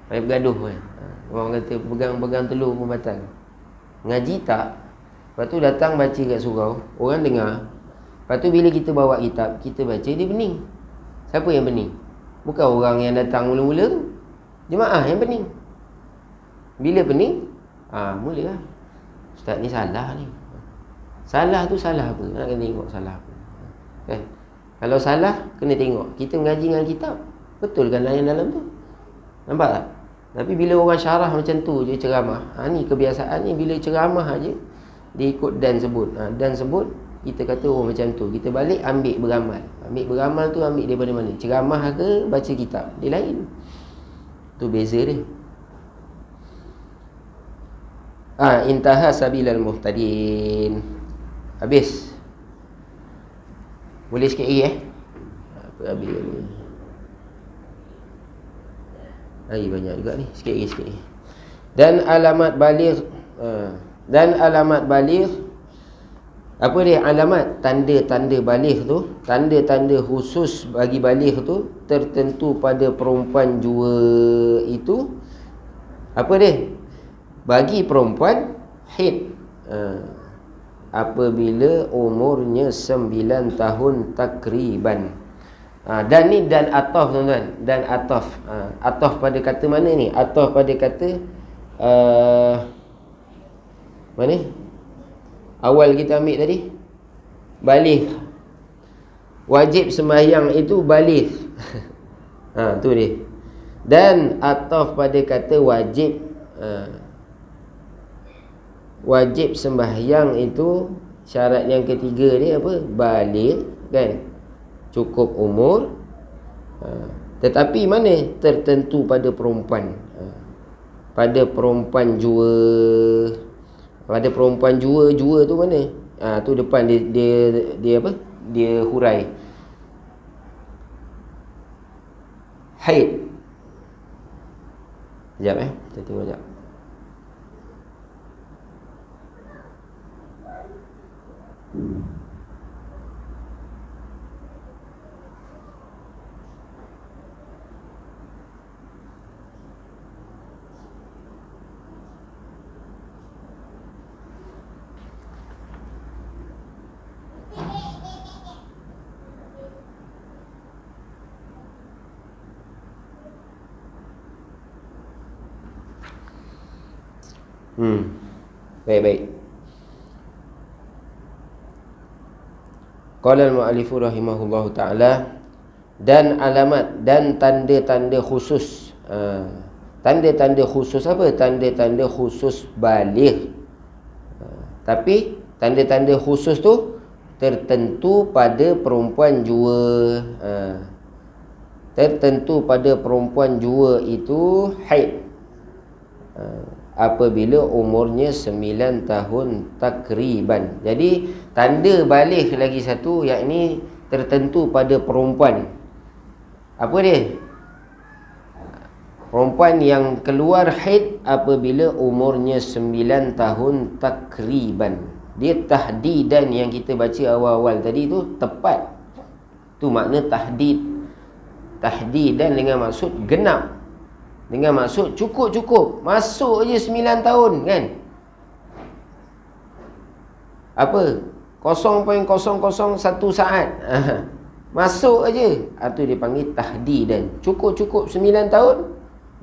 Baik bergaduh kan. Orang kata pegang telur pun batal. Ngaji tak. Lepas tu datang baca kat surau, orang dengar. Lepas tu bila kita bawa kitab, kita baca, dia bening. Siapa yang bening? Bukan orang yang datang mula-mula tu. Jemaah yang bening. Bila bening, mulalah. Ustaz ni salah ni. Salah tu salah apa? Nak kena tengok salah apa. Kan? Kalau salah, kena tengok. Kita mengaji dengan kitab, betul kan yang dalam tu? Nampak tak? Tapi bila orang syarah macam tu je ceramah, ni kebiasaan ni, bila ceramah aja dia ikut dan sebut. Dan sebut, kita kata macam tu. Kita balik ambil beramal. Ambil beramal tu ambil daripada mana? Ceramah ke baca kitab? Dia lain. Tu beza dia. Intaha sabilal muhtadin. Habis. Boleh sikit lagi Apa habis ni? Air banyak juga ni. Sikit lagi. Dan alamat baligh, apa dia alamat? Tanda-tanda baligh tu, tanda-tanda khusus bagi baligh tu tertentu pada perempuan jua itu. Apa dia? Bagi perempuan haid, apabila umurnya 9 tahun takriban. Dan ni dan ataf tuan-tuan. Dan ataf. Ataf pada kata mana ni? Ataf pada kata mana? Awal kita ambil tadi. Baligh. Wajib sembahyang itu baligh. Tu dia. Dan ataf pada kata wajib. Wajib sembahyang itu syarat yang ketiga dia apa? Baligh, kan? Cukup umur. Tetapi mana? Tertentu pada perempuan. Pada perempuan jua. Pada perempuan jua tu mana? Tu depan dia apa? Dia hurai. Haid. Sekejap kita tengok sekejap. Baik. Qala al-mu'allifu rahimahullahu ta'ala, dan alamat dan tanda-tanda khusus. Tanda-tanda khusus apa? Tanda-tanda khusus baligh. Tapi tanda-tanda khusus tu tertentu pada perempuan jua. Tertentu pada perempuan jua itu haid, apabila umurnya 9 tahun takriban. Jadi tanda baligh lagi satu, yakni tertentu pada perempuan. Apa dia? Perempuan yang keluar haid apabila umurnya 9 tahun takriban. Dia tahdidan yang kita baca awal-awal tadi tu tepat. Tu makna tahdid. Tahdidan dengan maksud genap. Dengan maksud cukup. Masuk je 9 tahun, kan? Apa? 0.001 saat. Masuk aja. Itu dia panggil tahdidan. Cukup 9 tahun.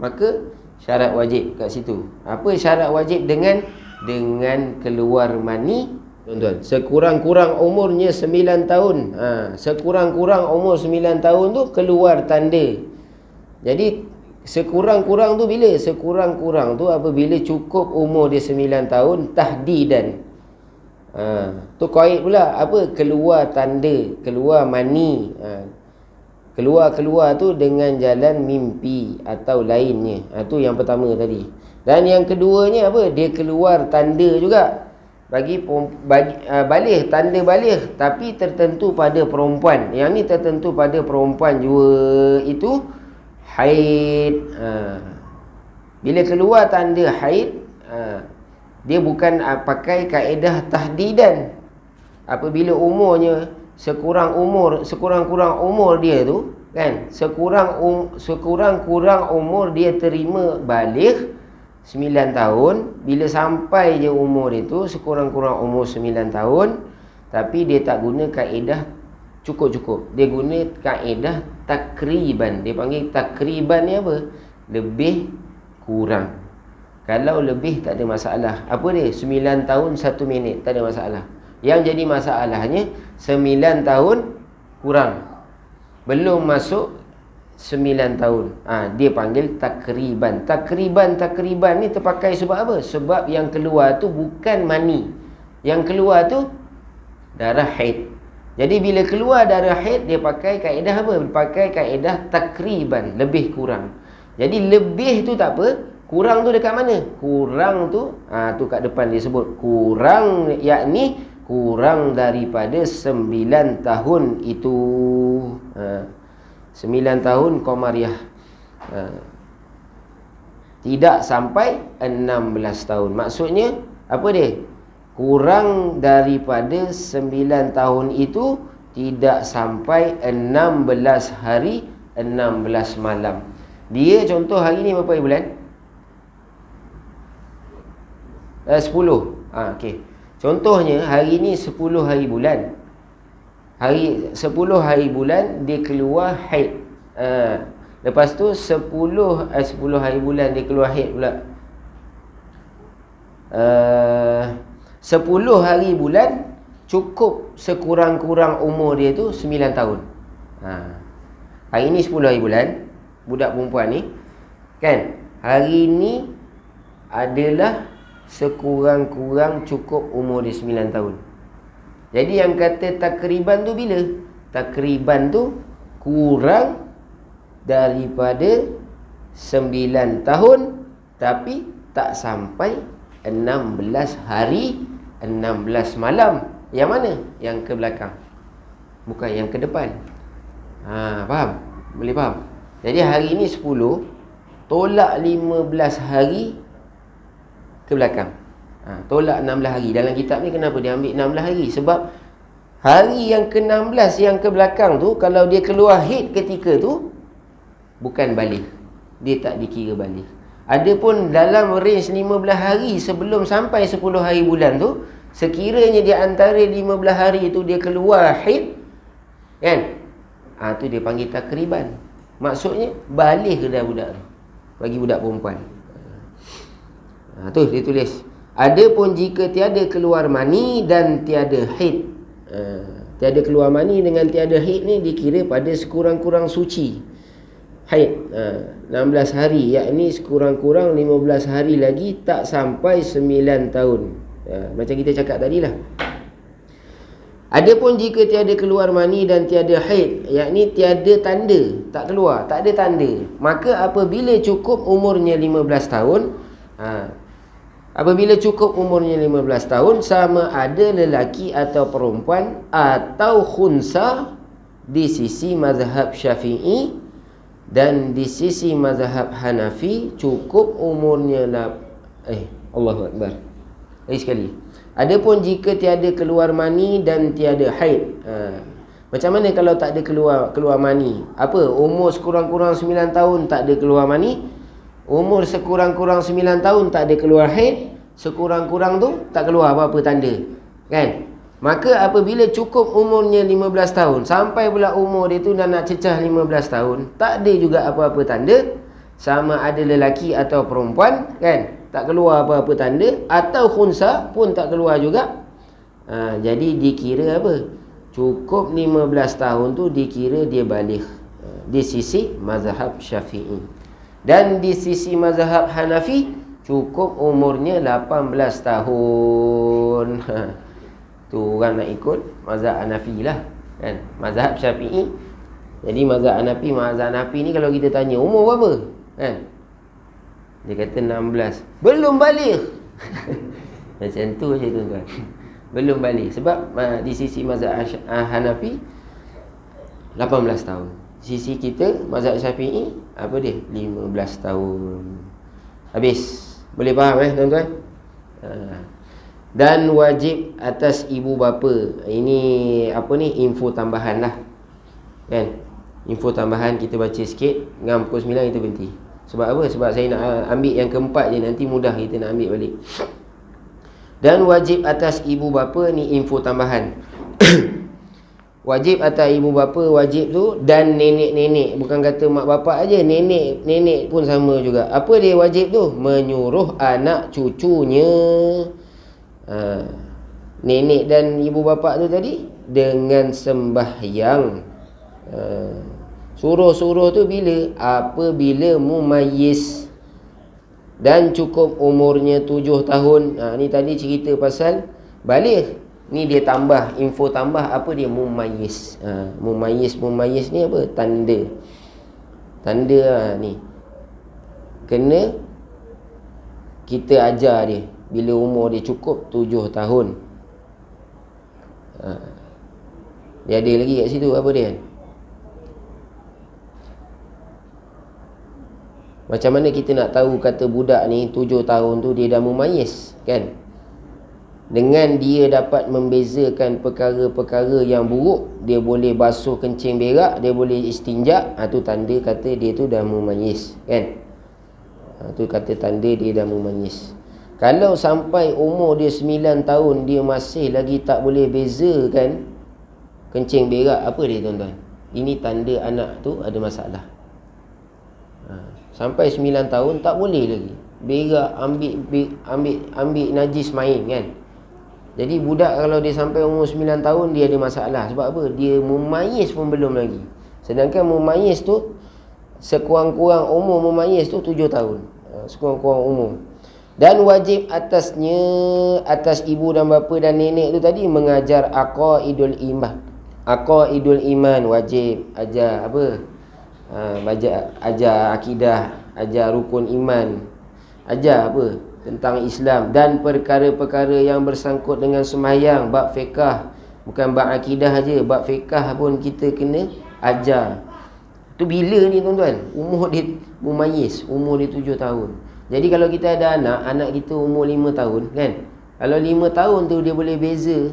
Maka syarat wajib kat situ. Apa syarat wajib? Dengan keluar mani, tuan-tuan. Sekurang-kurang umurnya 9 tahun. Sekurang-kurang umur 9 tahun tu keluar tanda. Jadi sekurang-kurang tu bila? Sekurang-kurang tu apabila cukup umur dia 9 tahun tahdidan. Tu qaid pula. Apa? Keluar tanda, keluar mani. Keluar tu dengan jalan mimpi atau lainnya. Tu yang pertama tadi. Dan yang keduanya apa? Dia keluar tanda juga. Bagi baligh, tanda baligh, tapi tertentu pada perempuan. Yang ni tertentu pada perempuan juga itu haid. Bila keluar tanda haid, dia bukan pakai kaedah tahdidan. Apabila umurnya sekurang-kurang umur dia tu kan, sekurang-kurang umur dia terima balik 9 tahun. Bila sampai je umur itu sekurang-kurang umur 9 tahun, tapi dia tak guna kaedah cukup-cukup, dia guna kaedah takriban. Dia panggil takriban ni apa? Lebih kurang. Kalau lebih tak ada masalah. Apa dia? 9 tahun 1 minit, tak ada masalah. Yang jadi masalahnya 9 tahun kurang, belum masuk 9 tahun. Dia panggil takriban. Takriban ni terpakai sebab apa? Sebab yang keluar tu bukan mani. Yang keluar tu darah haid. Jadi bila keluar darah haid, dia pakai kaedah apa? Pakai kaedah takriban, lebih kurang. Jadi lebih tu tak apa, kurang tu dekat mana? Kurang tu, tu kat depan dia sebut kurang, yakni kurang daripada 9 tahun itu. 9 tahun Qamariah. Tidak sampai 16 tahun. Maksudnya apa dia? Kurang daripada 9 tahun itu tidak sampai 16 hari 16 malam. Dia contoh hari ni berapa bulan? 10. Okey. Contohnya hari ni 10 hari bulan. 10 hari bulan dia keluar haid. Lepas tu 10 hari bulan dia keluar haid pula. 10 hari bulan cukup sekurang-kurang umur dia tu 9 tahun. Hari ni 10 hari bulan, budak perempuan ni kan, hari ni adalah sekurang-kurang cukup umur dia 9 tahun. Jadi yang kata takriban tu bila? Takriban tu kurang daripada 9 tahun, tapi tak sampai 16 hari 16 malam. Yang mana? Yang ke belakang, bukan yang ke depan. Faham? Boleh faham? Jadi hari ni 10, tolak 15 hari ke belakang. Tolak 16 hari. Dalam kitab ni kenapa dia ambil 16 hari? Sebab hari yang ke-16 yang ke belakang tu, kalau dia keluar haid ketika tu, bukan balik, dia tak dikira balik. Adapun dalam range 15 hari sebelum sampai 10 hari bulan tu, sekiranya di antara 15 hari tu dia keluar haid kan, tu dia panggil takriban. Maksudnya balik ke dah budak tu, bagi budak perempuan. Tu dia tulis, adapun jika tiada keluar mani dan tiada haid, tiada keluar mani dengan tiada haid ni dikira pada sekurang-kurang suci haid 16 hari, yakni sekurang-kurang 15 hari lagi tak sampai 9 tahun. Macam kita cakap tadilah. Adapun jika tiada keluar mani dan tiada haid, yakni tiada tanda, tak keluar, tak ada tanda, maka apabila cukup umurnya 15 tahun, apabila cukup umurnya 15 tahun, sama ada lelaki atau perempuan atau khunsa di sisi mazhab Syafi'i dan di sisi mazhab Hanafi, cukup umurnya Allahu Akbar. Lagi sekali. Adapun jika tiada keluar mani dan tiada haid, macam mana kalau tak ada keluar mani? Apa? Umur sekurang-kurang 9 tahun tak ada keluar mani, umur sekurang-kurang 9 tahun tak ada keluar haid, sekurang-kurang tu tak keluar apa-apa tanda kan? Maka apabila cukup umurnya 15 tahun, sampai pula umur dia tu dah nak cecah 15 tahun, tak ada juga apa-apa tanda, sama ada lelaki atau perempuan kan, tak keluar apa-apa tanda, atau khunsa pun tak keluar juga, jadi dikira apa? Cukup 15 tahun tu dikira dia baligh di sisi mazhab Syafi'i. Dan di sisi mazhab Hanafi cukup umurnya 18 tahun. Tu orang nak ikut mazhab Hanafi lah kan, mazhab Syafi'i. Jadi mazhab Hanafi ni kalau kita tanya umur berapa kan, dia kata 16, belum balik. Macam tu je tuan-tuan, belum balik. Sebab di sisi mazhab Hanafi 18 tahun, sisi kita mazhab Syafi'i apa dia? 15 tahun. Habis. Boleh faham tuan-tuan? Dan wajib atas ibu bapa. Ini apa ni, info tambahan lah, kan? Info tambahan kita baca sikit. Dengan pukul 9 kita berhenti. Sebab apa? Sebab saya nak ambil yang keempat je, nanti mudah kita nak ambil balik. Dan wajib atas ibu bapa, ni info tambahan. Wajib atas ibu bapa, wajib tu, dan nenek-nenek. Bukan kata mak bapak aja, nenek pun sama juga. Apa dia wajib tu? Menyuruh anak cucunya. Nenek dan ibu bapa tu tadi dengan sembahyang. Suruh-suruh tu bila? Apabila mumayyiz dan cukup umurnya 7 tahun. Ni tadi cerita pasal baligh. Ni dia tambah, info tambah apa dia? Mumayyiz. Mumayyiz ni apa? Tanda. Tanda ni. Kena kita ajar dia bila umur dia cukup 7 tahun. Dia ada lagi kat situ apa dia? Macam mana kita nak tahu kata budak ni 7 tahun tu dia dah mumayyiz, kan? Dengan dia dapat membezakan perkara-perkara yang buruk, dia boleh basuh kencing berak, dia boleh istinja, tu tanda kata dia tu dah mumayyiz, kan? Tu kata tanda dia dah mumayyiz. Kalau sampai umur dia 9 tahun dia masih lagi tak boleh bezakan kencing berak, apa dia tuan-tuan? Ini tanda anak tu ada masalah. Sampai 9 tahun tak boleh lagi berak, ambil najis main, kan? Jadi budak kalau dia sampai umur 9 tahun dia ada masalah. Sebab apa? Dia mumayyiz pun belum lagi. Sedangkan mumayyiz tu sekurang-kurang umur mumayyiz tu 7 tahun. Sekurang-kurang umur. Dan wajib atasnya, atas ibu dan bapa dan nenek tu tadi, mengajar aqaidul iman. Aqaidul iman wajib ajar apa? Ajar akidah, ajar rukun iman, ajar apa? Tentang Islam dan perkara-perkara yang bersangkut dengan sembahyang, bab fiqh. Bukan bab akidah aja, bab fiqh pun kita kena ajar. Tu bila ni tuan-tuan? Umur dia mumayyiz, umur dia 7 tahun. Jadi kalau kita ada anak kita umur 5 tahun, kan? Kalau 5 tahun tu dia boleh beza,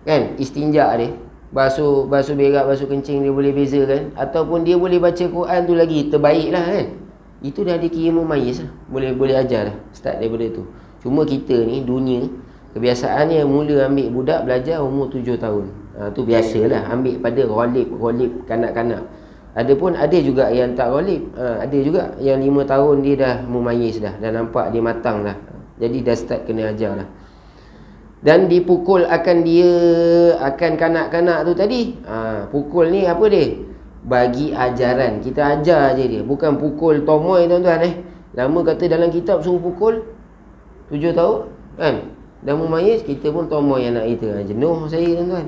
kan? Istinja dia, basuh berak, basuh kencing dia boleh beza, kan? Ataupun dia boleh baca Quran tu lagi terbaik lah, kan? Itu dah dikira mumayyiz lah. Boleh ajar lah. Start daripada tu. Cuma kita ni dunia kebiasaannya mula ambil budak belajar umur 7 tahun. Tu biasalah, ambil pada ghalib kanak-kanak. Adapun ada juga yang tak ghalib. Ada juga yang 5 tahun dia dah mumayyiz dah nampak dia matang dah. Jadi dah start kena ajar lah. Dan dipukul akan kanak-kanak tu tadi. Pukul ni apa dia? Bagi ajaran. Kita ajar je dia, bukan pukul tomoy tuan-tuan. Lama kata dalam kitab suruh pukul 7 tahun, kan? Dah mumayyiz, kita pun tomoy anak kita. Jenuh saya tuan-tuan.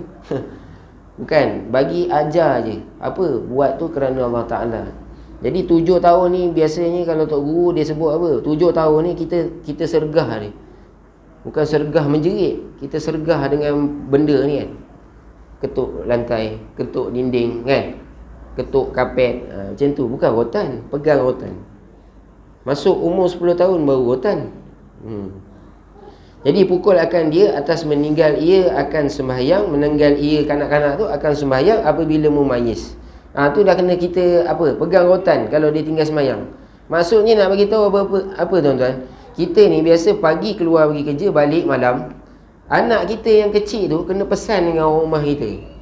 Bukan, bagi ajar je. Apa? Buat tu kerana Allah Ta'ala. Jadi 7 tahun ni biasanya kalau tok guru dia sebut apa? 7 tahun ni kita sergah dia. Bukan sergah menjerit, kita sergah dengan benda ni, kan? Ketuk lantai, ketuk dinding, kan? Ketuk kapet, macam tu. Bukan rotan, pegang rotan. Masuk umur 10 tahun baru rotan. Jadi pukul akan dia atas meninggal ia akan sembahyang. Meninggal ia kanak-kanak tu akan sembahyang apabila mumayyiz. Tu dah kena kita apa? Pegang rotan kalau dia tinggal sembahyang. Maksudnya nak bagi tahu apa tuan-tuan? Kita ni biasa pagi keluar pergi kerja, balik malam. Anak kita yang kecil tu kena pesan dengan orang rumah kita.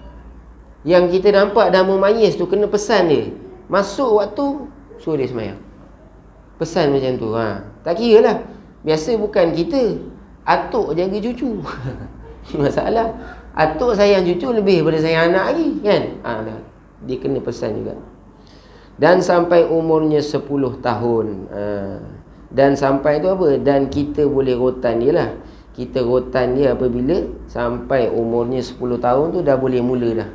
Yang kita nampak dah mumayyiz tu kena pesan dia. Masuk waktu suruh dia sembahyang. Pesan macam tu. Tak kira lah. Biasa bukan kita, atuk jaga cucu. Masalah atuk sayang cucu lebih daripada sayang anak lagi, kan? Dia kena pesan juga. Dan sampai umurnya 10 tahun. Dan sampai tu apa? Dan kita boleh rotan dia lah. Kita rotan dia apabila sampai umurnya 10 tahun tu dah boleh mula dah.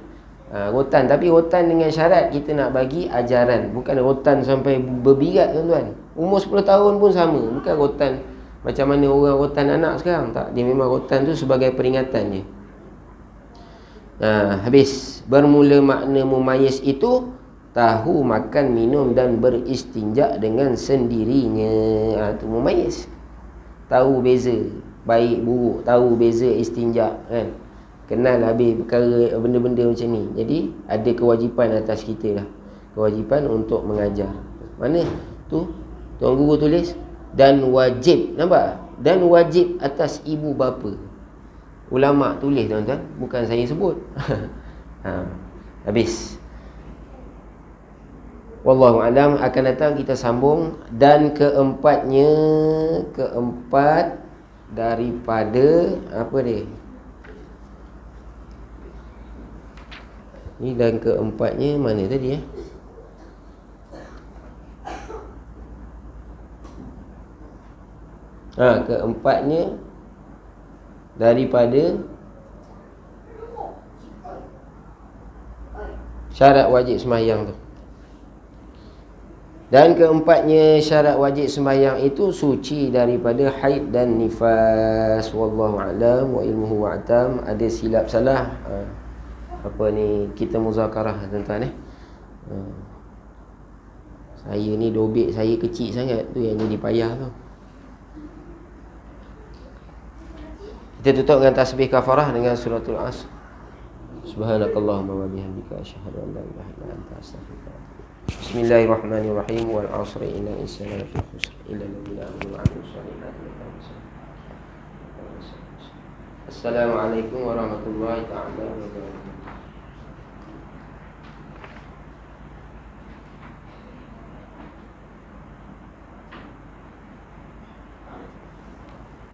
Rotan, tapi rotan dengan syarat kita nak bagi ajaran. Bukan rotan sampai berbirat tuan-tuan. Umur 10 tahun pun sama. Bukan rotan macam mana orang rotan anak sekarang. Tak, dia memang rotan tu sebagai peringatan je. Habis. Bermula makna mumayyiz itu tahu, makan, minum dan beristinja dengan sendirinya. Itu mumayyiz. Tahu beza baik buruk, tahu beza istinja kan. Kenal habis perkara benda-benda macam ni. Jadi ada kewajipan atas kita lah. Kewajipan untuk mengajar. Mana tu? Tuan guru tulis dan wajib. Nampak? Dan wajib atas ibu bapa. Ulama tulis tuan-tuan, bukan saya sebut. Habis. Wallahu alam. Akan datang kita sambung. Dan keempat daripada apa dia? Ni dan keempatnya mana tadi ya? Keempatnya daripada syarat wajib sembahyang tu. Dan keempatnya syarat wajib sembahyang itu suci daripada haid dan nifas. Wallahu a'lam wa ilmuhu wa'tam. Ada silap salah apa ni kita muzakarah tuan-tuan saya ni dobek saya kecil sangat tu yang jadi payah tu. Kita tutup dengan tasbih kafarah dengan suratul Asr. Subhanakallahumma wa bihamdika asyhadu an la ilaha illa anta astaghfiruka wa atubu ilaik. Bismillahirrahmanirrahim. Wal 'asri innal insana lafi khusr illa alladhina amanu wa 'amilus solihati wa tawasaw. Assalamualaikum warahmatullahi ta'ala wabarakatuh.